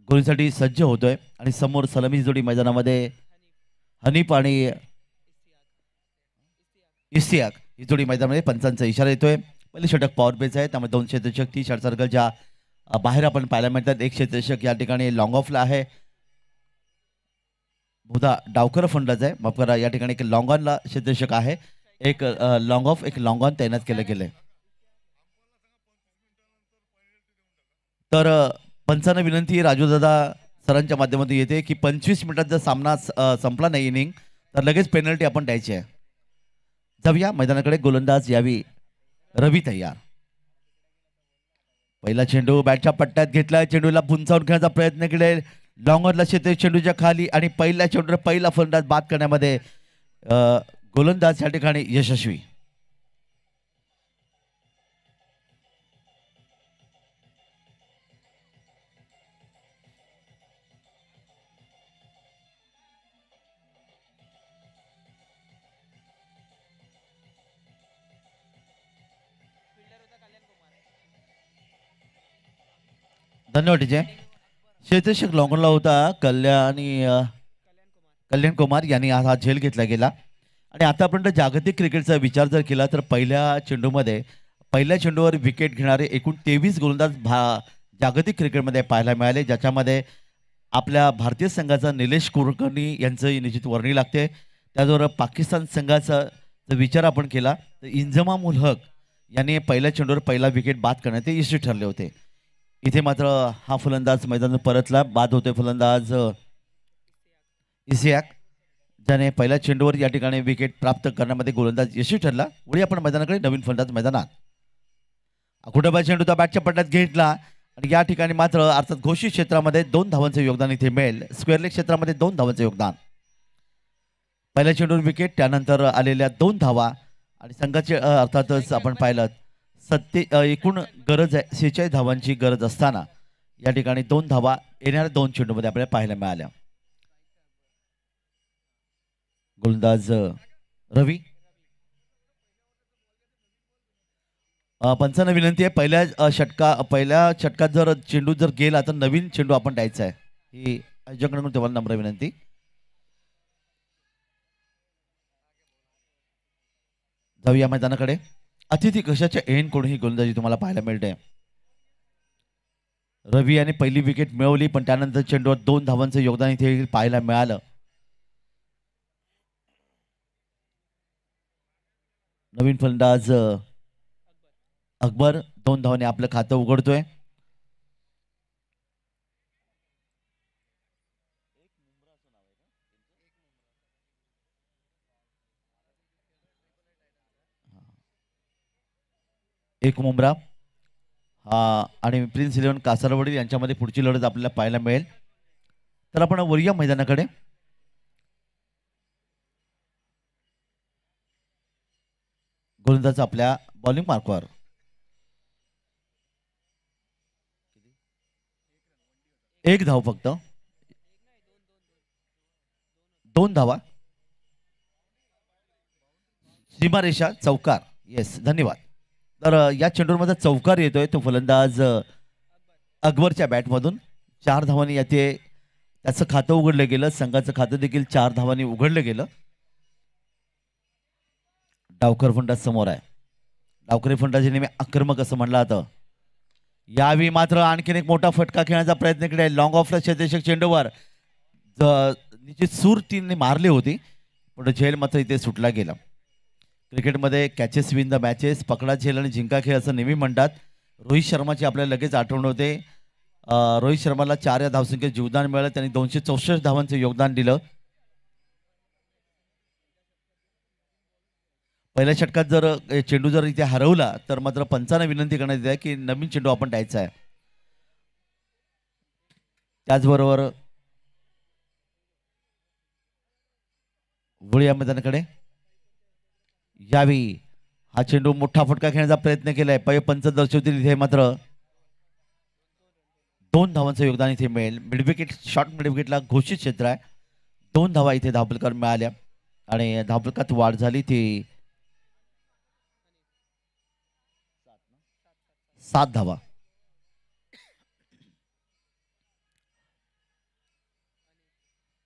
Speaker 2: गोलीसाठी सज्ज होतोय आणि समोर सलामी जोडी मैदानामध्ये हनीफ आणि इस्तियाक ही जोडी मैदानामध्ये पंचांचा इशारा येतोय. पहिले षटक पॉवर बेस आहे, त्यामुळे 2 क्षेत्ररक्षक 30 षट सर्कलच्या बाहेर आपण पाहायला मिळतात. एक क्षेत्ररक्षक या ठिकाणी लॉंग ऑफला आहे. बहुधा डावकर फंडाच आहे, माफ करा, या ठिकाणी एक लॉंग ऑनला क्षेत्ररक्षक आहे. एक लॉंग ऑफ एक लॉंग ऑन तैनात केलं गेलंय. तर पंचांना विनंती राजूदादा सरांच्या माध्यमातून येते की 25 मिनिटात जर सामना संपला नाही इनिंग तर लगेच पेनल्टी आपण द्यायची आहे. जाऊया मैदानाकडे. गोलंदाज यावी रवी तयार. पहिला चेंडू बॅटच्या पट्ट्यात घेतला. चेंडूला पुंचावून खेळण्याचा प्रयत्न केले. लॉंगरला शेते चेंडूच्या खाली आणि पहिल्या चेंडूला पहिला फलंदाज बाद करण्यामध्ये गोलंदाज या ठिकाणी यशस्वी. धन्यवाद टीचे. क्षेत्ररक्षक लॉंगनला होता कल्याण कुमार यांनी आज हा झेल घेतला गेला. आणि आतापर्यंत जागतिक क्रिकेटचा विचार जर केला तर पहिल्या चेंडूवर विकेट घेणारे एकूण 23 गोलंदाज जागतिक क्रिकेटमध्ये पाहायला मिळाले, ज्याच्यामध्ये आपल्या भारतीय संघाचा निलेश कुलकर्णी यांचं निश्चित वर्णी लागते. त्याचबरोबर पाकिस्तान संघाचा जर विचार आपण केला तर इंजमाम उल हक यांनी पहिल्या चेंडूवर पहिला विकेट बाद करण्यात ते यशस्वी ठरले होते. इथे मात्र हा फलंदाज मैदानात परतला. बाद होते फलंदाज इसियाक, ज्याने पहिल्या चेंडूवर या ठिकाणी विकेट प्राप्त करण्यामध्ये गोलंदाज यशस्वी ठरला. पुढे आपण मैदानाकडे. नवीन फलंदाज मैदानात. कुठेबा चेंडूचा बॅटच्या पट्ट्यात घेतला आणि या ठिकाणी मात्र अर्थात घोषित क्षेत्रामध्ये 2 धावांचे योगदान इथे मिळेल. स्क्वेअर लेग क्षेत्रामध्ये 2 धावांचे योगदान. पहिल्या चेंडूवर विकेट, त्यानंतर आलेल्या 2 धावा आणि संघाचे अर्थातच आपण पाहिलं एकूण गरज आहे 46 धावांची गरज असताना या ठिकाणी 2 धावा येणाऱ्या 2 चेंडूमध्ये आपल्याला पाहायला मिळाल्या. गोलंदाज रवी. पंचांना विनंती आहे पहिल्या षटकात जर चेंडू जर गेला तर नवीन चेंडू आपण द्यायचा आहे, ही आयोजकांकडून तुम्हाला नम्र विनंती. जाऊया मैदानाकडे. अतिथी कशाच्या एन कडून ही गोलंदाजी तुम्हाला पाहायला मिळते. रवी यांनी पहिली विकेट मिळवली, पण त्यानंतर चेंडूवर 2 धावांचं योगदान इथे पाहायला मिळालं. नवीन फलंदाज अकबर 2 धावांनी आपलं खातं उघडतोय. एक मुंब्रा आणि प्रिन्स 11 कासारवडी यांच्यामध्ये पुढची लढत आपल्याला पाहायला मिळेल. तर आपण वरूया मैदानाकडे. गोलंदाज आपल्या बॉलिंग मार्कवर. एक धाव फक्त, 2 धावा, सीमारेषा चौकार. येस, धन्यवाद. तर या चेंडूमध्ये चौकार येतोय तो फलंदाज अकबरच्या बॅटमधून. 4 धावांनी याचे त्याचं खातं उघडलं गेलं. संघाचं खातं देखील 4 धावांनी उघडलं गेलं. डावकर फंडाज समोर आहे. डावकरी फंडाजी नेहमी आक्रमक असं म्हणलं जातं. यावेळी मात्र आणखीन एक मोठा फटका खेळण्याचा प्रयत्न केला. लॉंग ऑफला क्षेत्ररक्षक चेंडूवर निश्चित सूर 3ने मारली होती, पण झेल मात्र इथे सुटला गेला. क्रिकेटमध्ये कॅचेस विन द मॅचेस, पकडा झेल आणि जिंका खेळ असं नेहमी म्हणतात. रोहित शर्माची आपल्याला लगेच आठवण होते. रोहित शर्माला 4 या धावसंख्येत जीवदान मिळालं. त्यांनी 264 धावांचं योगदान दिलं. पहिल्या षटकात जर चेंडू जर इथे हरवला तर मात्र पंचांना विनंती करण्यात येते की नवीन चेंडू आपण द्यायचा आहे. त्याचबरोबर वळूया मैदानाकडे. यावेळी हा चेंडू मोठा फटका खेळण्याचा प्रयत्न केलाय. पहिले पंच दर्शवतील इथे मात्र 2 धावांचं योगदान इथे मिळेल. मिडविकेट, शॉर्ट मिडविकेटला घोषित क्षेत्र आहे. 2 धावा इथे धावफलकावर मिळाल्या आणि धावफलकात वाढ झाली ती 7 धावा.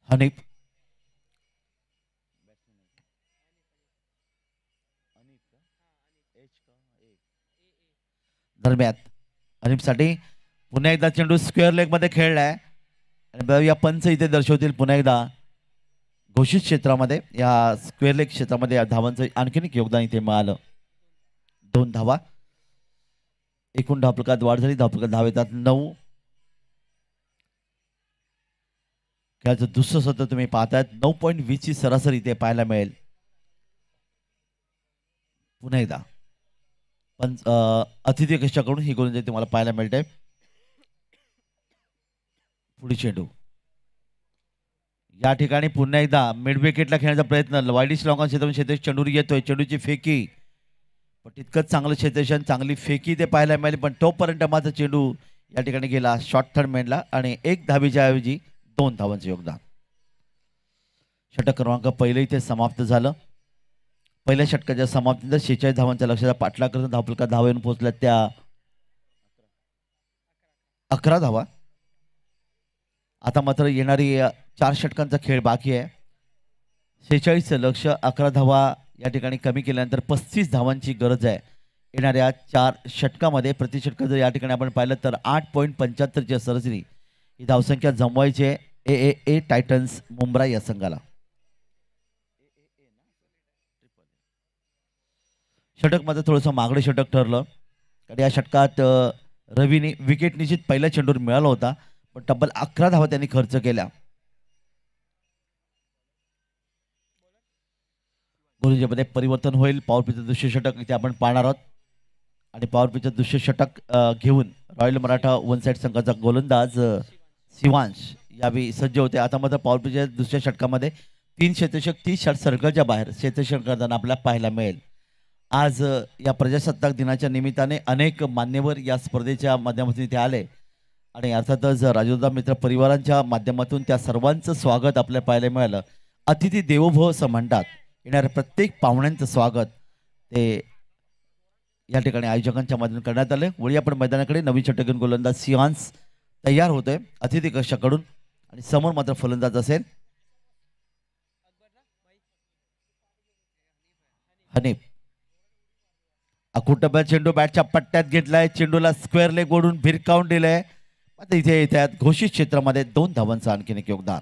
Speaker 2: हनीफ दरम्यान हनीफसाठी पुन्हा एकदा चेंडू स्क्वेअर लेग मध्ये खेळलाय आणि या पंच इथे दर्शवतील पुन्हा एकदा घोषित क्षेत्रामध्ये. या स्क्वेअर लेग क्षेत्रामध्ये या धावांचं आणखीन एक योगदान इथे मिळालं. 2 धावा. एकूण धावफलकात वाढ झाली. धावफलकात धाव येतात 9. खेळाचं दुसरं सत्र तुम्ही पाहतायत. 9.20 ची सरासरी इथे पाहायला मिळेल. पुन्हा एकदा पण अतिथी कशाकडून ही गोलंदाजी तुम्हाला पाहायला मिळते. पुढे चेंडू या ठिकाणी पुन्हा एकदा मिड विकेटला खेळण्याचा प्रयत्न. वाईडिश लॉंग क्षेत्र चेंडू येतोय. चेंडूची फेकी पण तितकंच चांगलं क्षेत्रक्षण, चांगली फेकी ते पाहायला मिळाली, पण तोपर्यंत मात्र चेंडू या ठिकाणी गेला शॉर्ट थर्ड मॅनला आणि 1 धावेच्या ऐवजी 2 धावांचं योगदान. षटक क्रमांक पहिलं इथे समाप्त झालं. पहिल्या षटकाच्या समाप्तीनंतर 46 धावांच्या लक्ष्याचा पाठलाग करत धावफलकात धावा येऊन पोहोचल्या त्या 11 धावा. आता मात्र येणारी 4 षटकांचा खेळ बाकी आहे. 46चं लक्ष 11 धावा या ठिकाणी कमी केल्यानंतर 35 धावांची गरज आहे. येणाऱ्या 4 षटकामध्ये प्रति षटक जर या ठिकाणी आपण पाहिलं तर 8.75 ची सरासरी ही धावसंख्या जमवायची आहे ए टायटन्स मुंब्रा या संघाला. षटक मात्र थोडंसं मागडे षटक ठरलं कारण या षटकात रवीने विकेट निश्चित पहिल्या चेंडूवर मिळाला होता, पण तब्बल 11 धावा त्यांनी खर्च केल्या. गोलंदाजीमध्ये परिवर्तन होईल. पॉवर प्लेचं दुसरे षटक इथे आपण पाहणार आहोत आणि पॉवर प्लेचं दुसरे षटक घेऊन रॉयल मराठा वन साइड संघाचा गोलंदाज शिवांश यावेळी सज्ज होते. आता मात्र पॉवर प्लेच्या दुसऱ्या षटकामध्ये 3 क्षेत्ररक्षक 30 षट सर्कलच्या बाहेर क्षेत्ररक्षण करताना आपल्याला पाहायला मिळेल. आज या प्रजासत्ताक दिनाच्या निमित्ताने अनेक मान्यवर या स्पर्धेच्या माध्यमातून इथे आले आणि अर्थातच राजोदा मित्र परिवारांच्या माध्यमातून त्या सर्वांचं स्वागत आपल्याला पाहायला मिळालं. अतिथी देवो भव असं म्हणतात. येणाऱ्या प्रत्येक पाहुण्यांचं स्वागत ते या ठिकाणी आयोजकांच्या माध्यमातून करण्यात आले. वळी आपण मैदानाकडे नवीन षटकन गोलंदाज सिवान्स तयार होतोय अतिथी कक्षाकडून आणि समोर मात्र फलंदाज असेल हनीफ. अकुटबा चेंडू बॅटच्या पट्ट्यात घेतलाय. चेंडूला स्क्वेअर लेग ओढून भिरकावून दिलंय. आता इथे त्यात घोषित क्षेत्रामध्ये 2 धावांचं आणखीन एक योगदान.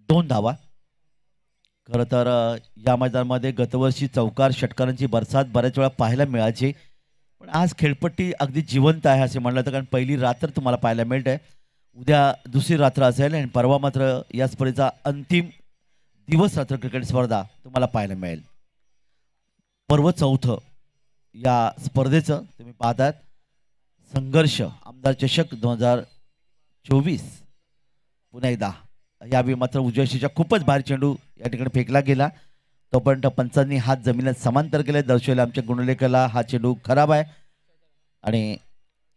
Speaker 2: 2 धावा. खरं तर या मैदानामध्ये गतवर्षी चौकार षटकारांची बरसात बऱ्याच वेळा पाहायला मिळायची, पण आज खेळपट्टी अगदी जिवंत आहे असे म्हणलं तर, कारण पहिली रात्र तुम्हाला पाहायला मिळते. उद्या दुसरी रात्र असेल आणि परवा मात्र या स्पर्धेचा अंतिम दिवस रात्र क्रिकेट स्पर्धा तुम्हाला पाहायला मिळेल. पर्व चौथं या स्पर्धेचं तुम्ही पाहतात संघर्ष आमदार चषक 2024. पुन्हा एकदा यावेळी मात्र उजव्या खूपच बाहेर चेंडू या ठिकाणी फेकला गेला. तोपर्यंत पंचांनी हात जमिनीत समांतर केले. दर्शवले आमच्या गुणलेखाला हा चेंडू खराब आहे आणि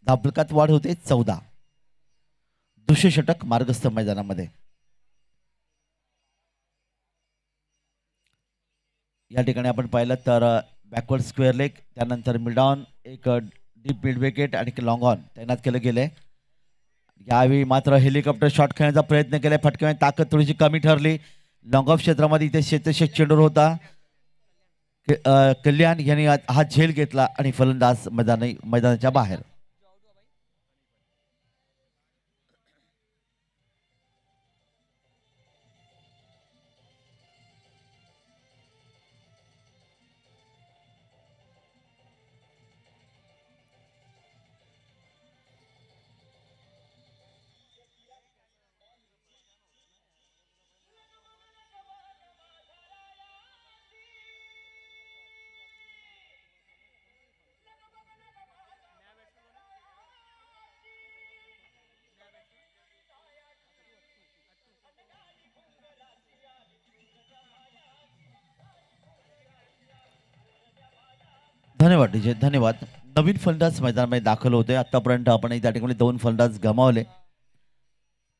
Speaker 2: धावफलकात वाढ होते 14. दुसरे षटक मार्गस्थ मैदानामध्ये. या ठिकाणी आपण पाहिलं तर बॅकवर्ड स्क्वेअर लेग, त्यानंतर मिडऑन, एक डीप मिड विकेट आणि लॉंग ऑन तैनात केलं गेले. यावेळी मात्र हेलिकॉप्टर शॉट खेळण्याचा प्रयत्न केला. फटक्याने ताकद थोडीशी कमी ठरली. लॉंग ऑफ क्षेत्रामध्ये इथे क्षेत्ररक्षक चेंडूर होता. कल्याण यांनी हा झेल घेतला आणि फलंदाज मैदानाच्या बाहेर. धन्यवाद डीजे, धन्यवाद. नवीन फलंदाज मैदानामध्ये दाखल होते. आतापर्यंत आपण त्या ठिकाणी 2 फलंदाज गमावले.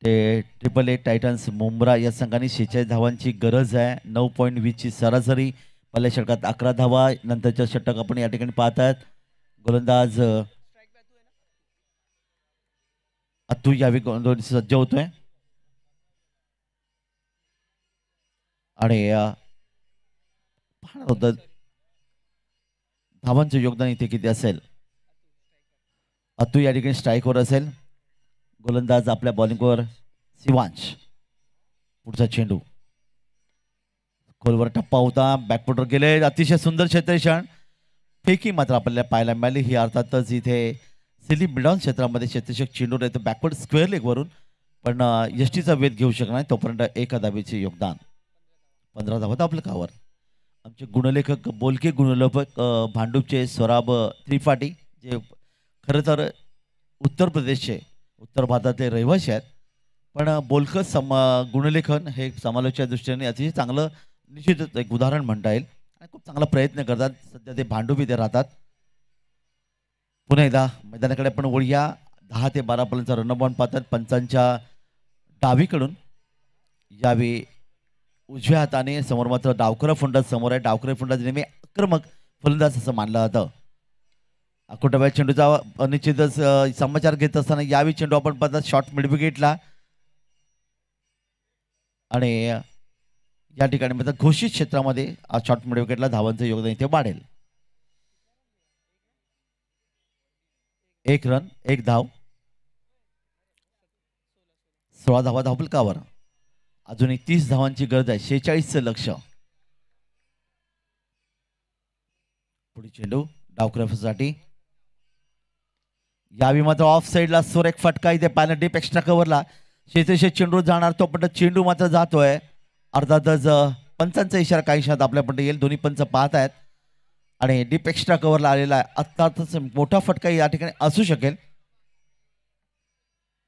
Speaker 2: ते AAA टायटन्स मुंब्रा या संघाने 46 धावांची गरज आहे. 9.20 ची सरासरी. पहिल्या षटकात 11 धावा. नंतरच्या षटक आपण या ठिकाणी पाहतात गोलंदाज अतू यावेळी सज्ज होतोय आणि पाहणार होतं धावांचं योगदान इथे किती असेल. अतू या ठिकाणी स्ट्राईकवर असेल. गोलंदाज आपल्या बॉलिंगवर शिवांश. पुढचा चेंडू खोलवर टप्पा होता. बॅकफुटवर गेले. अतिशय सुंदर क्षेत्ररक्षण. फेकी मात्र आपल्याला पाहायला मिळाली. ही अर्थातच इथे सिली मिडॉन क्षेत्रामध्ये क्षेत्ररक्षक चेंडूर येतो बॅकवर्ड स्क्वेअर लेगवरून, पण यष्टीचा वेध घेऊ शकणार नाही. तोपर्यंत 1 धावेचे योगदान. 15 धावा धावफलकावर. आमचे गुणलेखक बोलके गुणलेखक भांडूपचे स्वराब त्रिपाठी, जे खरं तर उत्तर प्रदेशचे उत्तर भारतातले रहिवासी आहेत, पण बोलकं गुणलेखन हे समालोचच्या दृष्टीने अतिशय चांगलं निश्चितच एक उदाहरण म्हणता येईल आणि खूप चांगला प्रयत्न करतात. सध्या ते भांडूप इथे राहतात. पुन्हा एकदा मैदानाकडे आपण वळूया. 10 ते 12 पर्यंतचा रनबॉन्ड पाहतात. पंचांच्या डावीकडून यावेळी उजव्या हाताने समोर मात्र डावखरा फलंदाज समोर आहे. डावखरे फलंदाज नेहमी आक्रमक फलंदाज असं मानलं जातं. अकोटाव्या चेंडूचा अनिश्चितच समाचार घेत असताना यावेळी चेंडू आपण पाहतात शॉर्ट मिड विकेटला आणि या ठिकाणी मात्र घोषित क्षेत्रामध्ये शॉर्ट मिड विकेटला धावांचं योगदान इथे वाढेल. 1 रन 1 धाव. 16 धावा धावफलकावर. अजूनही 30 धावांची गरज आहे. 46चं लक्ष. पुढे चेंडू डावक्रफसाठी. यावेळी मात्र ऑफ साईडला सुरेख फटका इथे पाहिला. डीप एक्स्ट्रा कव्हरला क्षेत्ररक्षक चेंडू जाणार. तो पण चेंडू मात्र जातोय. अर्थातच पंचांचा इशारा काही क्षणात आपल्यापर्यंत येईल. दोन्ही पंच पाहत आहेत आणि डीप एक्स्ट्रा कव्हरला आलेला आहे. अर्थातच मोठा फटका या ठिकाणी असू शकेल.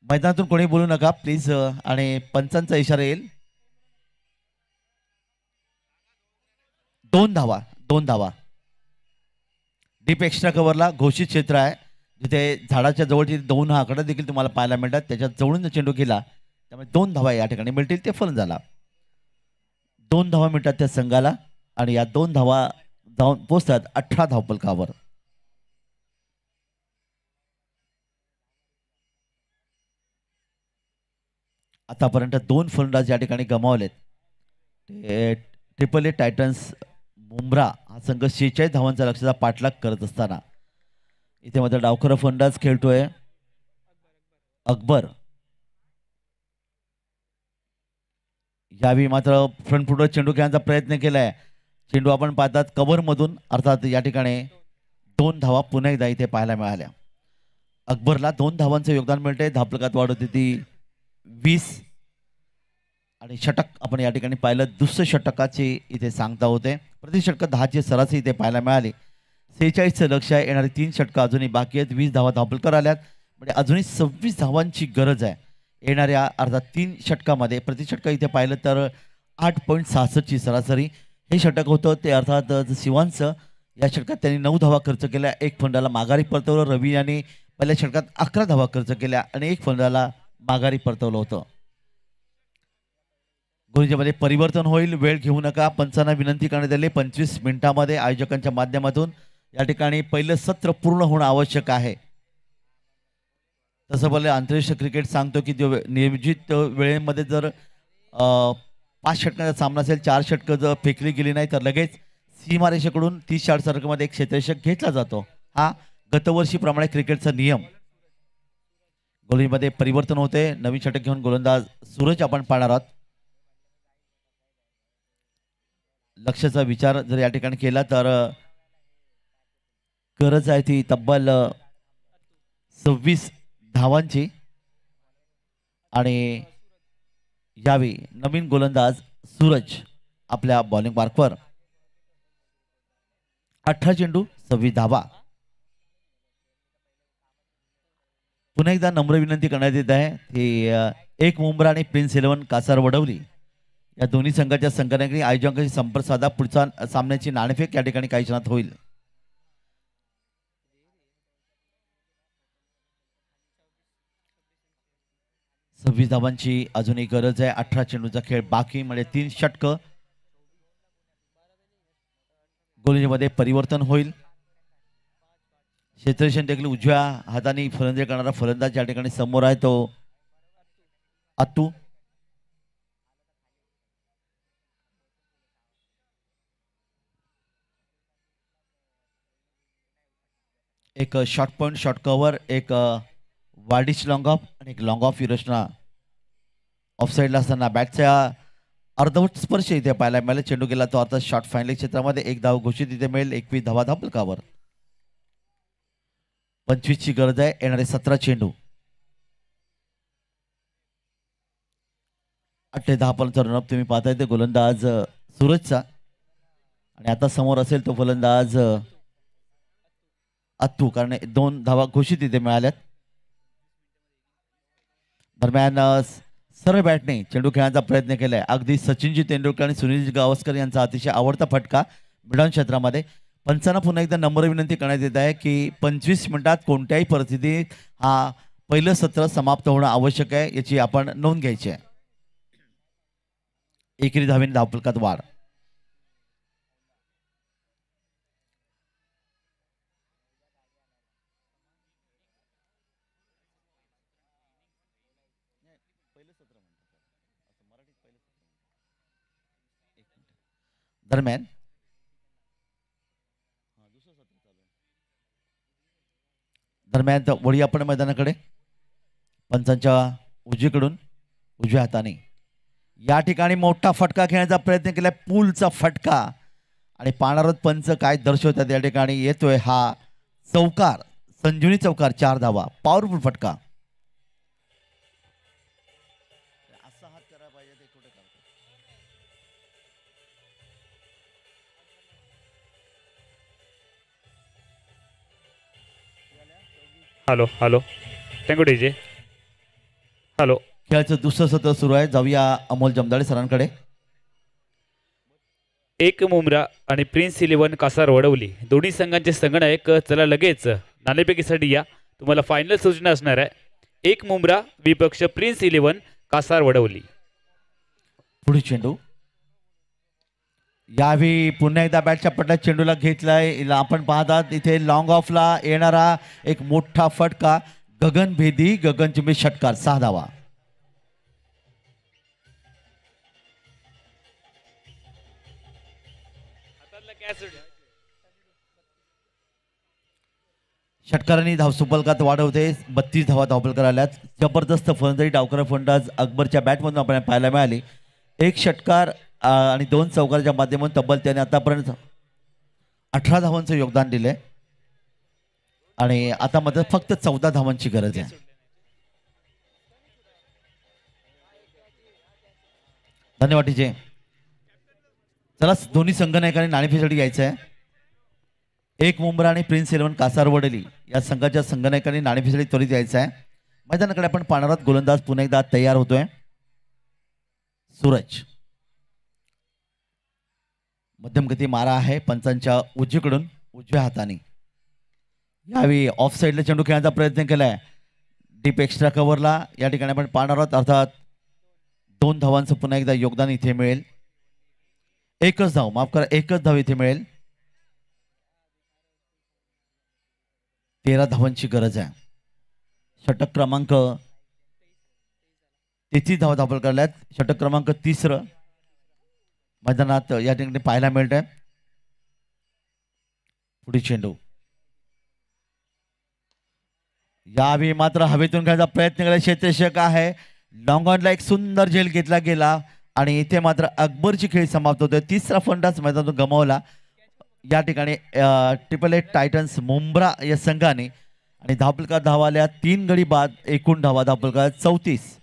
Speaker 2: मैदानातून कोणी बोलू नका प्लीज. आणि पंचांचा इशारा येईल. 2 धावा. 2 धावा. डीप एक्स्ट्रा कव्हरला घोषित क्षेत्र आहे जिथे झाडाच्या जवळची 2 हा आकडा देखील तुम्हाला पाहायला मिळतात. त्याच्यात जवळून चेंडू गेला त्यामुळे 2 धावा या ठिकाणी मिळतील. ते फलंदाजाला 2 धावा मिळतात त्या संघाला आणि या 2 धावा जाऊन पोचतात 18 धावफलकावर. आतापर्यंत 2 फलंदाज या ठिकाणी गमावलेत. ट्रिपल ए टायटन्स मुंब्रा हा संघ 46 धावांचा लक्ष्याचा पाठलाग करत असताना इथे मात्र डावखरा फलंदाज खेळतोय अकबर. यावेळी मात्र फ्रंट फुटवर चेंडू खेळण्याचा प्रयत्न केलाय. चेंडू आपण पाहतात कव्हर मधून, अर्थात या ठिकाणी 2 धावा पुन्हा एकदा इथे पाहायला मिळाल्या. अकबरला 2 धावांचं योगदान मिळते. धावफलकात वाढ होती ती 20 आणि षटक आपण या ठिकाणी पाहिलं. दुसरं षटकाची इथे सांगता होते. प्रति षटक 10ची सरासरी इथे पाहायला मिळाली. 46चं लक्ष आहे. येणारी 3 षटकं अजूनही बाकी आहेत. 20 धावा धावफलकर आल्यात म्हणजे अजूनही 26 धावांची गरज आहे. येणाऱ्या अर्थात 3 षटकामध्ये प्रति षटक इथे पाहिलं तर 8.66ची सरासरी हे षटक होतं. ते अर्थात शिवांचं या षटकात त्यांनी 9 धावा खर्च केल्या. 1 फलंदाजाला माघारी परतवलं. रवी यांनी पहिल्या षटकात 11 धावा खर्च केल्या आणि 1 फलंदाजाला माघारी परतवलं होतं. गोलंदाजीमध्ये परिवर्तन होईल. वेळ घेऊ नका. पंचांना विनंती करण्यात आली 25 मिनिटांमध्ये आयोजकांच्या माध्यमातून या ठिकाणी पहिलं सत्र पूर्ण होणं आवश्यक आहे. तसं बोलले आंतरराष्ट्रीय क्रिकेट सांगतो की जो नियोजित वेळेमध्ये जर 5 षटकांचा सामना असेल, 4 षटकं जर फेकली गेली नाही तर लगेच सीमारेषेकडून 30 40 सर्कलमध्ये एक क्षेत्ररक्षक घेतला जातो. हा गतवर्षीप्रमाणे क्रिकेटचा नियम. गोलंदाजीमध्ये परिवर्तन होते. नवीन षटक घेऊन गोलंदाज सूरज आपण पाहणार आहोत. लक्ष्याचा विचार जर या ठिकाणी केला तर गरज आहे ती तब्बल 26 धावांची आणि यावेळी नवीन गोलंदाज सूरज आपल्या बॉलिंग मार्कवर. 18 चेंडू 26 धावा. पुन्हा एकदा नम्र विनंती करण्यात येत आहे की एक मुंब्रा आणि प्रिन्स 11 कासार वडवली या दोन्ही संघाच्या संघटनांनी आयोजकांशी संपर्क साधा. पुढचा सामन्याची नाणेफेक या ठिकाणी काही क्षणात होईल. सव्वीस धावांची अजूनही गरज आहे. 18 चेंडूचा खेळ बाकी म्हणजे 3 षटकं. गोलंदाजीमध्ये परिवर्तन होईल. क्षेत्ररक्षण देखील उजव्या हाताने फलंदाजी करणारा फलंदाज या ठिकाणी समोर आहे तो अत्तू. एक शॉर्ट पॉइंट शॉर्ट कव्हर, एक वार्डिश लॉंग ऑफ आणि एक लॉंग ऑफ ही रचना ऑफ साईडला असताना बॅटच्या अर्धवट स्पर्श इथे पाहायला मिळाला. चेंडू गेला तो आता शॉर्ट फायनल क्षेत्रामध्ये. 1 धाव घोषित इथे मिळेल. 21 धावा धावफलकावर. 25ची गरज आहे. येणारे 17 चेंडू 8 ते 10 पर्यंत रनअप तुम्ही पाहताय ते गोलंदाज सूरजचा आणि आता समोर असेल तो फलंदाज अत्तू, कारण 2 धावा घोषित इथे मिळाल्यात. दरम्यान सरळ बॅटने चेंडू खेळण्याचा प्रयत्न केलाय. अगदी सचिनजी तेंडुलकर आणि सुनील गावस्कर यांचा अतिशय आवडता फटका मिडॉन क्षेत्रामध्ये. पंचांना पुन्हा एकदा नम्र विनंती करण्यात येत आहे की 25 मिनिटात कोणत्याही परिस्थितीत हा पहिलं सत्र समाप्त होणं आवश्यक आहे, याची आपण नोंद घ्यायची आहे. एकेरी धावेने धावफलकात वाढ. दरम्यान वळी आपण मैदानाकडे. पंचांच्या उजवीकडून उजव्या हाताने या ठिकाणी मोठा फटका खेळण्याचा प्रयत्न केला. पूलचा फटका आणि पाणारत पंच काय दर्शवतात या ठिकाणी. येतोय हा चौकार, संजीवनी चौकार. 4 धावा. पॉवरफुल फटका.
Speaker 3: Hello hello thank you DJ.
Speaker 1: Hello.
Speaker 2: खेळाचं दुसरं सत्र सुरू आहे. जाऊया अमोल जमदाडे सरांकडे.
Speaker 1: एक मुंब्रा आणि प्रिन्स इलेव्हन कासार वडवली दोन्ही संघांचे संगणक चला लगेच नाणेफेकीसाठी या. तुम्हाला फायनल सूचना असणार आहे. एक मुंब्रा विपक्ष प्रिन्स इलेव्हन कासार वडवली.
Speaker 2: पुढे चेंडू. यावेळी पुन्हा एकदा बॅटच्या पट्ट्यात चेंडूला घेतलाय. आपण पाहतात इथे लॉंग ऑफला येणारा एक मोठा फटका. गगनभेदी गगनचुंबी षटकार 6 धावा. षटकारांनी धावसुपलकात वाढवते. 32 धावा धावपलकर आल्यात. जबरदस्त फलंदाजी डावकर फलंदाज अकबरच्या बॅटमधून आपल्याला पाहायला मिळाली. एक षटकार आणि 2 चौकाराच्या माध्यमातून तब्बल त्याने आतापर्यंत 18 धावांचं योगदान दिले आणि आता मात्र फक्त 14 धावांची गरज आहे. धन्यवाद टीजे. चला दोन्ही संघनायकांनी नाणेफेकीसाठी यायचं आहे. एक मुंब्रा आणि प्रिन्स इलेव्हन कासार वडली या संघाच्या संघनायकांनी नाणेफेकीसाठी त्वरित यायचं आहे. मैदानाकडे आपण पाहणार आहोत. गोलंदाज पुन्हा एकदा तयार होतोय. सूरज. मध्यमगती मारा आहे पंचांच्या उजवीकडून उजव्या हाताने. यावेळी ऑफ साईडला चेंडू खेळण्याचा प्रयत्न केलाय. डीप एक्स्ट्रा कव्हरला या ठिकाणी आपण पाहणार आहोत. अर्थात 2 धावांचं पुन्हा एकदा योगदान इथे मिळेल. एकच धाव, माफ करा, एकच धाव इथे मिळेल. 13 धावांची गरज आहे. षटक क्रमांक 33 धावा धावपल करल्यात. षटक क्रमांक 3 मैदानात या ठिकाणी पाहायला मिळत आहे. पुढे चेंडू. यावेळी मात्र हवेतून खेळायचा प्रयत्न केला. क्षेत्ररक्षक आहे. लॉंग ऑनला एक सुंदर झेल घेतला गेला आणि इथे मात्र अकबरची खेळी समाप्त होते. 3रा फलंदाज मैदानातून गमावला. या ठिकाणी AAA टायटन्स मुंब्रा या संघाने आणि धावपलकार धावा आल्या 3 गडी बाद. एकूण धावा धावपलकार 33.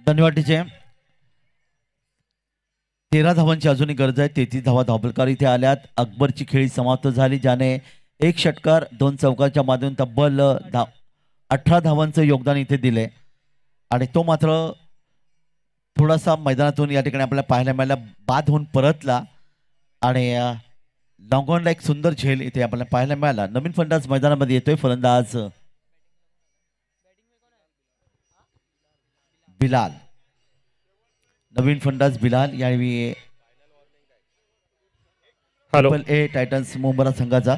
Speaker 2: धन्यवाद टीचे. 13 धावांची अजूनही गरज आहे. 33 धावा धावपलकार इथे आल्यात. अकबरची खेळी समाप्त झाली ज्याने एक षटकार 2 चौकाच्या माध्यमातून तब्बल 18 धावांचं योगदान इथे दिले आणि तो मात्र थोडासा मैदानातून या ठिकाणी आपल्याला पाहायला मिळाला. बाद होऊन परतला आणि लॉंग ऑनला एक सुंदर झेल इथे आपल्याला पाहायला मिळाला. नवीन फलंदाज मैदानामध्ये येतोय. फलंदाज बिलाल. नवीन फलंदाज बिलाल. यावेळी AAA टायटन्स मुंब्रा संघाचा.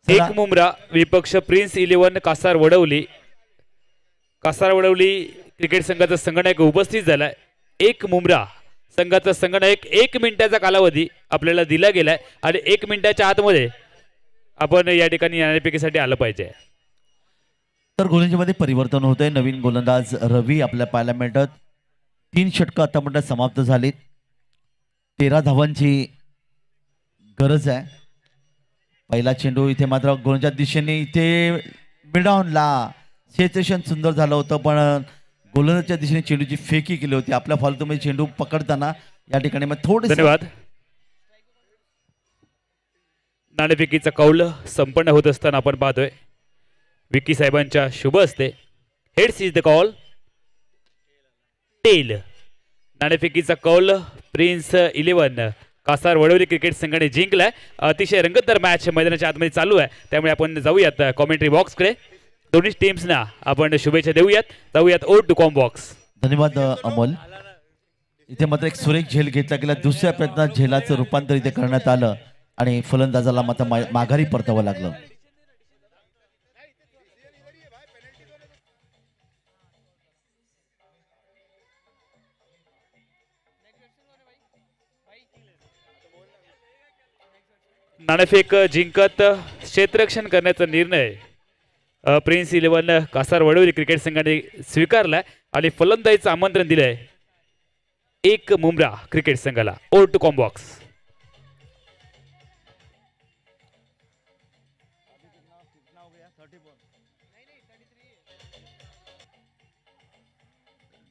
Speaker 1: एक मुंब्रा विपक्ष prince eleven Kasar Wadavali. Kasar Wadavali cricket संघाचा संघनायक उपस्थित झालाय. एक मुंब्रा संघाचा संघनायक 1 मिनिटाचा कालावधी आपल्याला दिला गेलाय आणि 1 मिनिटाच्या आतमध्ये आपण या ठिकाणी नाणेफेकीसाठी आलं पाहिजे.
Speaker 2: तर गोलंदाजीमध्ये परिवर्तन होतंय. नवीन गोलंदाज रवी आपल्याला पाहायला मिळतात. 3 षटकं आतापर्यंत समाप्त झालीत. 13 धावांची गरज आहे. पहिला चेंडू इथे मात्र गोलंदाजीच्या दिशेने इथे मिडॉनला क्षेत्ररक्षण सुंदर झालं होतं पण गोलंदाजीच्या दिशेने चेंडूची फेकी केली होती. आपल्या फॉलोमध्ये चेंडू पकडताना या ठिकाणी मग थोडे.
Speaker 1: धन्यवाद. नाणेफेकीचा कौल संपन्न होत असताना आपण पाहतोय विकी साहेबांच्या शुभ असते. Heads is the call. Tail. नाणेफेकीचा कौल Prince eleven Kasar Wadavali cricket संघाने जिंकलाय. अतिशय रंगतदार मॅच मैदानाच्या आतमध्ये चालू आहे त्यामुळे आपण जाऊयात कॉमेंट्री बॉक्सकडे. दोन्ही टीम्सना आपण शुभेच्छा देऊयात. जाऊयात ओट टू कॉम बॉक्स.
Speaker 2: धन्यवाद अमोल. इथे मात्र एक सुरेख झेल घेतला गेला. दुसऱ्या प्रयत्नात झेलाचं रूपांतर इथे करण्यात आलं आणि फलंदाजाला मात्र माघारी परतावं लागलं.
Speaker 1: नाणेफेक जिंकत क्षेत्ररक्षण करण्याचा निर्णय prince eleven Kasar Wadavali cricket संघाने स्वीकारलाय आणि फलंदाजीचं आमंत्रण दिलंय. 1 मुंब्रा क्रिकेट संघाला. Over to combox.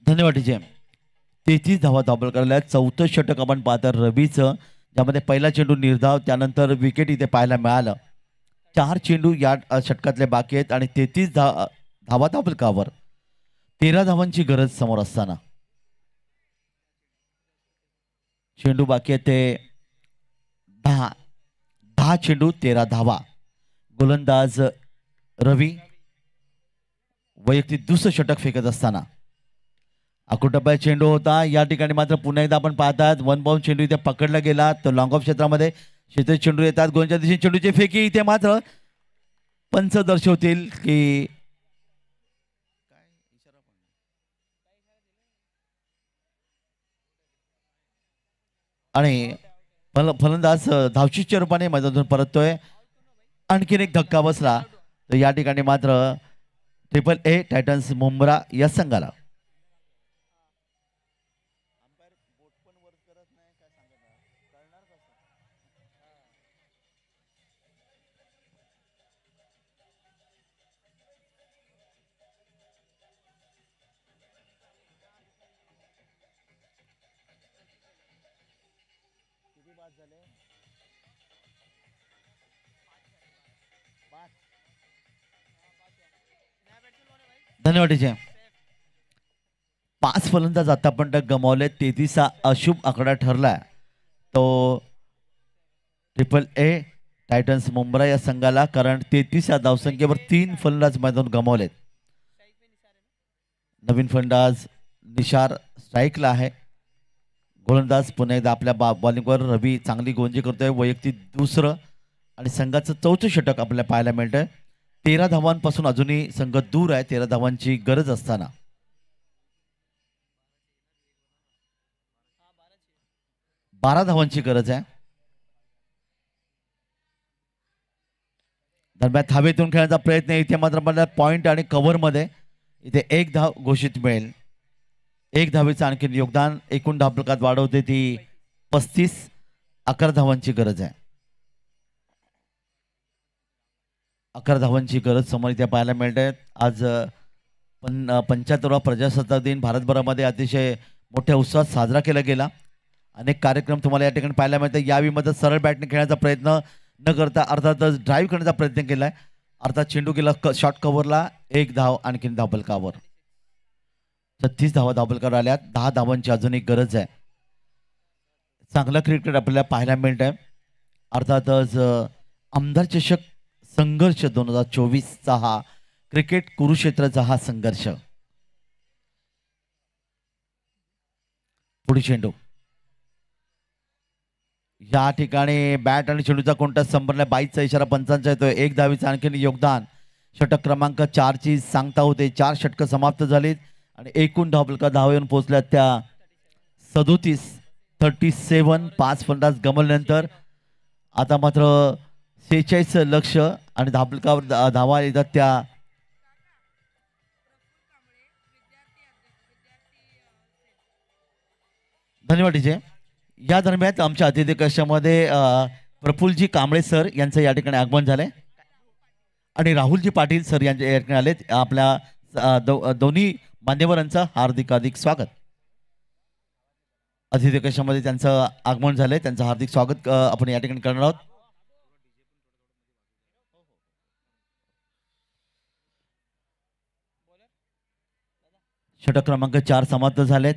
Speaker 2: धन्यवाद टीजे. 33 धावा धाबल करायला. चौथं षटक आपण पाहता रवीचं, ज्यामध्ये पहिला चेंडू निर्धाव, त्यानंतर विकेट इथे पाहायला मिळालं. 4 चेंडू या षटकातले बाकी आहेत आणि 33 धावा धाबलकावर 13 धावांची गरज समोर असताना चेंडू बाकी आहे ते 10 चेंडू 13 धावा. गोलंदाज रवी वैयक्तिक दुसरं षटक फेकत असताना अकुटप्या चेंडू होता. या ठिकाणी मात्र पुन्हा एकदा आपण पाहतात वन बाउंड चेंडू इथे पकडला गेला. तर लॉंग ऑफ क्षेत्रामध्ये क्षेत्रीय चेंडू येतात. गोलच्या दिशेने चेंडूची फेकी. इथे मात्र पंच दर्शवतील की आणि फलंदाज धावशीच्या रूपाने मैदानातून परततोय. आणखीन एक धक्का बसला तर या ठिकाणी मात्र ट्रिपल-ए टायटन्स मुंब्रा या संघाला. धन्यवाद टीचे. 5 फलंदाज आतापर्यंत गमावले. 33 हा अशुभ आकडा ठरला. तो ट्रिपल-ए टायटन्स मुंब्रा या संघाला, कारण 33 या धावसंख्येवर 3 फलंदाज मैदान गमावलेत. नवीन फलंदाज निशार स्ट्राईकला आहे. गोलंदाज पुन्हा एकदा आपल्या बॉलिंगवर रवी चांगली गोंजी करतोय. वैयक्तिक दुसरं आणि संघाचं चौथं षटक आपल्याला पाहायला मिळतंय. 13 धावांपासून अजूनही संघ दूर आहे. 13 धावांची गरज असताना 12 धावांची गरज आहे. दरम्यान धावेतून खेळण्याचा प्रयत्न. इथे मात्र मला पॉइंट आणि कव्हरमध्ये इथे 1 धाव घोषित मिळेल. 1 धावेचं आणखीन योगदान एकूण धावफलकात वाढवते ती 35. 11 धावांची गरज आहे. 11 धावांची गरज समोर इथे पाहायला मिळते. आज 75वा प्रजासत्ताक दिन भारतभरामध्ये अतिशय मोठ्या उत्साहात साजरा केला गेला. अनेक कार्यक्रम तुम्हाला या ठिकाणी पाहायला मिळतात. यावेळी मध्ये सरळ बॅटने खेळण्याचा प्रयत्न न करता अर्थातच ड्राईव्ह करण्याचा प्रयत्न केलाय. अर्थात चेंडू गेला शॉर्ट कव्हरला. 1 धाव आणखीन धावफलकावर. 36 धावा धावफलकावर आल्या. 10 धावांची अजून एक गरज आहे. चांगला क्रिकेट आपल्याला पाहायला मिळत आहे. अर्थातच आमदार चषक संघर्ष 2024चा हा क्रिकेट कुरुक्षेत्राचा हा संघर्ष. पुढे चेंडू. या ठिकाणी बॅट आणि चेंडूचा कोणता संबंध नाही. 22चा इशारा पंचांचा येतोय. 1 धावेचं आणखीन योगदान. षटक क्रमांक 4 ची सांगता होते. 4 षटकं समाप्त झालीत आणि एकूण धावफलका धावेवरून पोहोचल्या त्या 37. 5 फलंदाज गमवल्यानंतर आता मात्र 46 लक्ष आणि धावफलकावर धावा येतात त्या धन्यवाद टीजे. या दरम्यान आमच्या अतिथी कक्षामध्ये प्रफुल्लजी कांबळे सर यांचं या ठिकाणी आगमन झालंय आणि राहुलजी पाटील सर यांच्या या ठिकाणी आलेत. आपल्या दोन्ही मान्यवरांचं हार्दिक स्वागत. अतिथी कक्षामध्ये त्यांचं आगमन झालंय. त्यांचं हार्दिक स्वागत आपण या ठिकाणी करणार आहोत. षटक क्रमांक 4 समाप्त झालेत.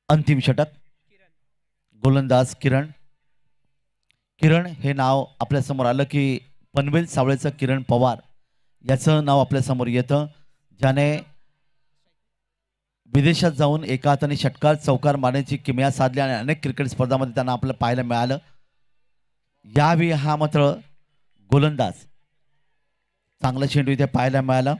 Speaker 2: अंतिम षटक. गोलंदाज किरण हे नाव आपल्या समोर आलं की पनवेल सावळेचं किरण पवार याचं नाव आपल्या समोर येतं, ज्याने विदेशात जाऊन एका हाताने षटकार चौकार मारण्याची किमया साधली आणि अनेक क्रिकेट स्पर्धांमध्ये त्यांना आपल्याला पाहायला मिळालं. यावेळी हा मात्र गोलंदाज चांगला चेंडू इथे पाहायला मिळाला.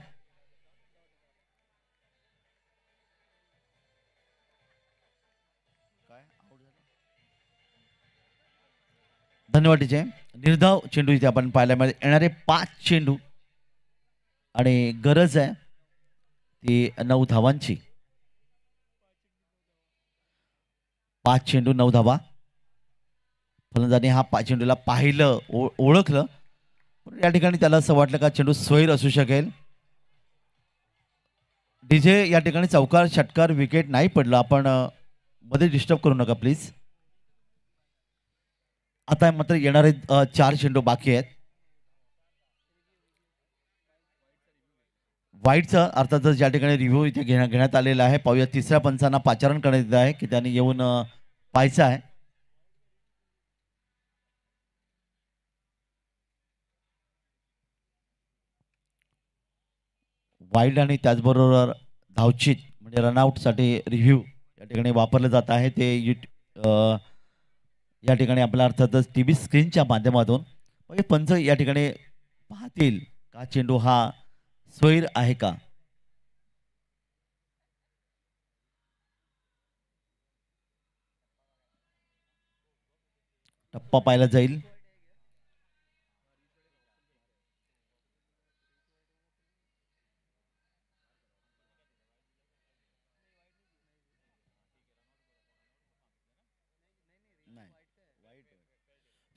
Speaker 2: धन्यवाद टीचे. निर्धाव चेंडू इथे आपण पाहायला मिळेल. येणारे 5 चेंडू आणि गरज आहे ती 9 धावांची. 5 चेंडू 9 धावा. फलंदाजाने हा 5 चेंडूला पाहिलं, ओळखलं, पण या ठिकाणी त्याला असं वाटलं का चेंडू स्वैर असू शकेल. डीजे या ठिकाणी चौकार षटकार विकेट नाही पडलं. आपण मध्ये डिस्टर्ब करू नका प्लीज. आता मात्र येणारे 4 चेंडू बाकी आहेत. वाईटचा अर्थातच या ठिकाणी रिव्ह्यू इथे घेण्यात आलेला आहे. पाहूया तिसऱ्या पंचांना पाचारण करण्यात येत आहे की त्यांनी येऊन पाहायचं आहे. वाईल्ड आणि त्याचबरोबर धावचित म्हणजे रनआउटसाठी रिव्ह्यू या ठिकाणी वापरलं जात आहे. ते या ठिकाणी आपल्या अर्थातच टी व्ही स्क्रीनच्या माध्यमातून म्हणजे पंच या ठिकाणी पाहतील का चेंडू हा स्वैर आहे का. टप्पा पाहिला जाईल.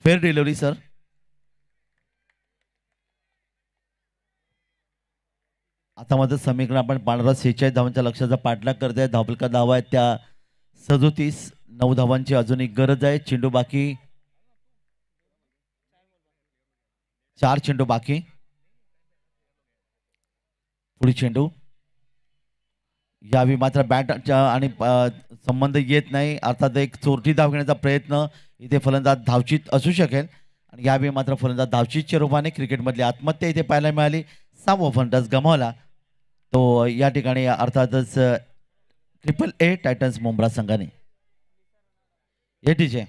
Speaker 2: Fair delivery sir. आता माझं समीकरण आपण पांढरा 46 धावांच्या लक्षाचा पाठलाग करत आहे. धावफलका धावा आहेत त्या 37. 9 धावांची अजून एक गरज आहे. चेंडू बाकी. 4 चेंडू बाकी. पुढील चेंडू यावी मात्र बॅटच्या आणि संबंध येत नाही. अर्थात एक चोरटी धाव घेण्याचा प्रयत्न इथे फलंदाज धावचित असू शकेल आणि यावेळी मात्र फलंदाज धावचितच्या रूपाने क्रिकेटमधली आत्महत्या इथे पाहायला मिळाली. 6वा फलंदाज गमावला तो या ठिकाणी अर्थातच AAA टायटन्स मुंब्रा संघाने. एटीचे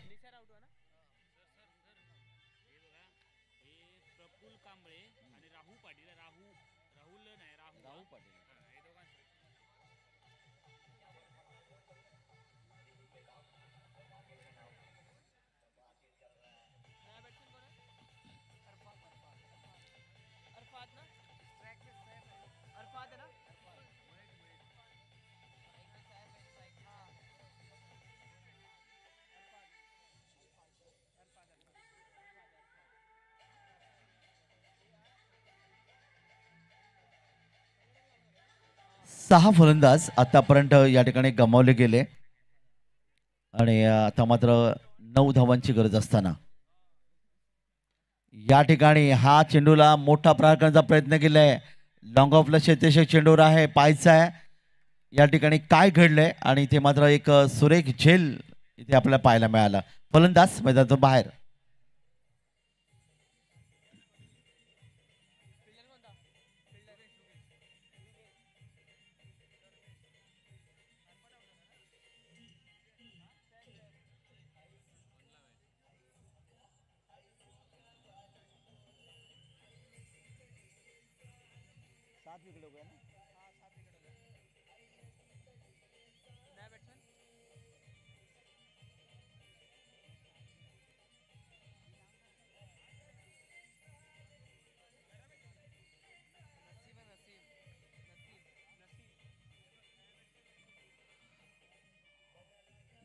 Speaker 2: सहा फलंदाज आतापर्यंत या ठिकाणी गमावले गेले आणि आता मात्र 9 धावांची गरज असताना या ठिकाणी हा चेंडूला मोठा प्रहार करण्याचा प्रयत्न केलाय. लॉंग ऑफला क्षेत्ररक्षक चेंडूवर आहे. पाहायचा आहे या ठिकाणी काय घडलंय आणि इथे मात्र एक सुरेख झेल इथे आपल्याला पाहायला मिळाला. फलंदाज मैदानातून बाहेर.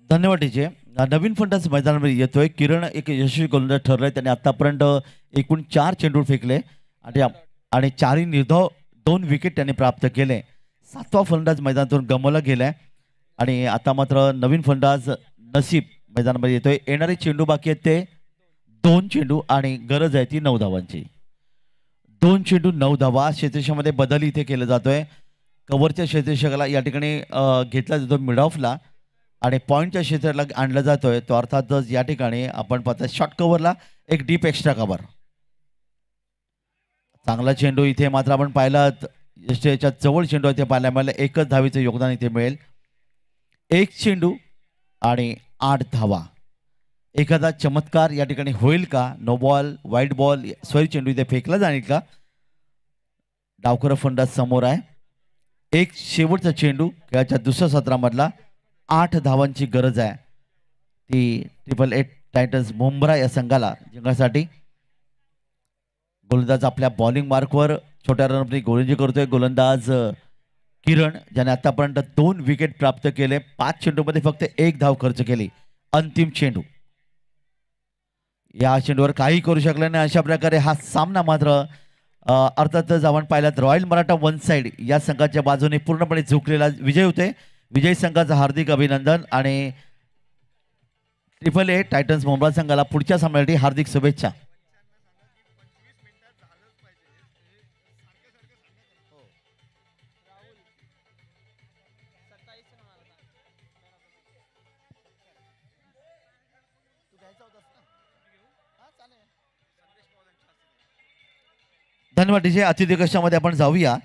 Speaker 2: धन्यवाद टीचे. नवीन फलंदाज मैदानामध्ये येतोय. किरण एक यशस्वी गोलंदाज ठरलाय. त्याने आतापर्यंत एकूण 4 चेंडू फेकले आणि 4ही निर्धाव 2 विकेट त्यांनी प्राप्त केले. 7वा फलंदाज मैदानातून गमावला गेलाय आणि आता मात्र नवीन फलंदाज नसीब मैदानामध्ये येतोय. येणारे चेंडू बाकी आहेत ते 2 चेंडू आणि गरज आहे ती 9 धावांची. 2 चेंडू 9 धावा. क्षेत्ररक्षकामध्ये बदल इथे केला जातोय. कव्हरच्या क्षेत्ररक्षकाला या ठिकाणी घेतला जातो मिड ऑफला आणि पॉईंटच्या क्षेत्राला आणला जातोय. तो अर्थातच या ठिकाणी आपण पाहता शॉर्ट कव्हरला एक डीप एक्स्ट्रा कव्हर. चांगला चेंडू इथे मात्र आपण पाहिला. यष्टीच्या जवळ चेंडू इथे पाहायला मिळाला. 1च धावेचं योगदान इथे मिळेल. 1 चेंडू आणि 8 धावा. एखादा चमत्कार या ठिकाणी होईल का. नो बॉल, वाईट बॉल, स्वैर चेंडू इथे फेकला जाईल का. डावखुरा फलंदाज समोर आहे. एक शेवटचा चेंडू खेळाच्या दुसऱ्या सत्रामधला 8 धावांची गरज आहे. ती AAA टायटन्स मुंब्रा या संघाला जिंकण्यासाठी. गोलंदाज आपल्या बॉलिंग मार्कवर छोट्या रनवरती गोलंदाजी करतोय. गोलंदाज किरण ज्याने आतापर्यंत 2 विकेट प्राप्त केले. 5 चेंडूमध्ये फक्त 1 धाव खर्च केली. अंतिम चेंडू, या चेंडूवर काही करू शकले नाही. अशा प्रकारे हा सामना मात्र अर्थातच आपण पाहिलात रॉयल मराठा वन साइड या संघाच्या बाजूने पूर्णपणे झुकलेला विजय होते. विजयी संघाचं हार्दिक अभिनंदन आणि AAA टायटन्स मुंब्रा संघाला पुढच्या सामन्यासाठी हार्दिक शुभेच्छा. धन्यवाद. डीजे अतिथी कक्षामध्ये आपण जाऊया.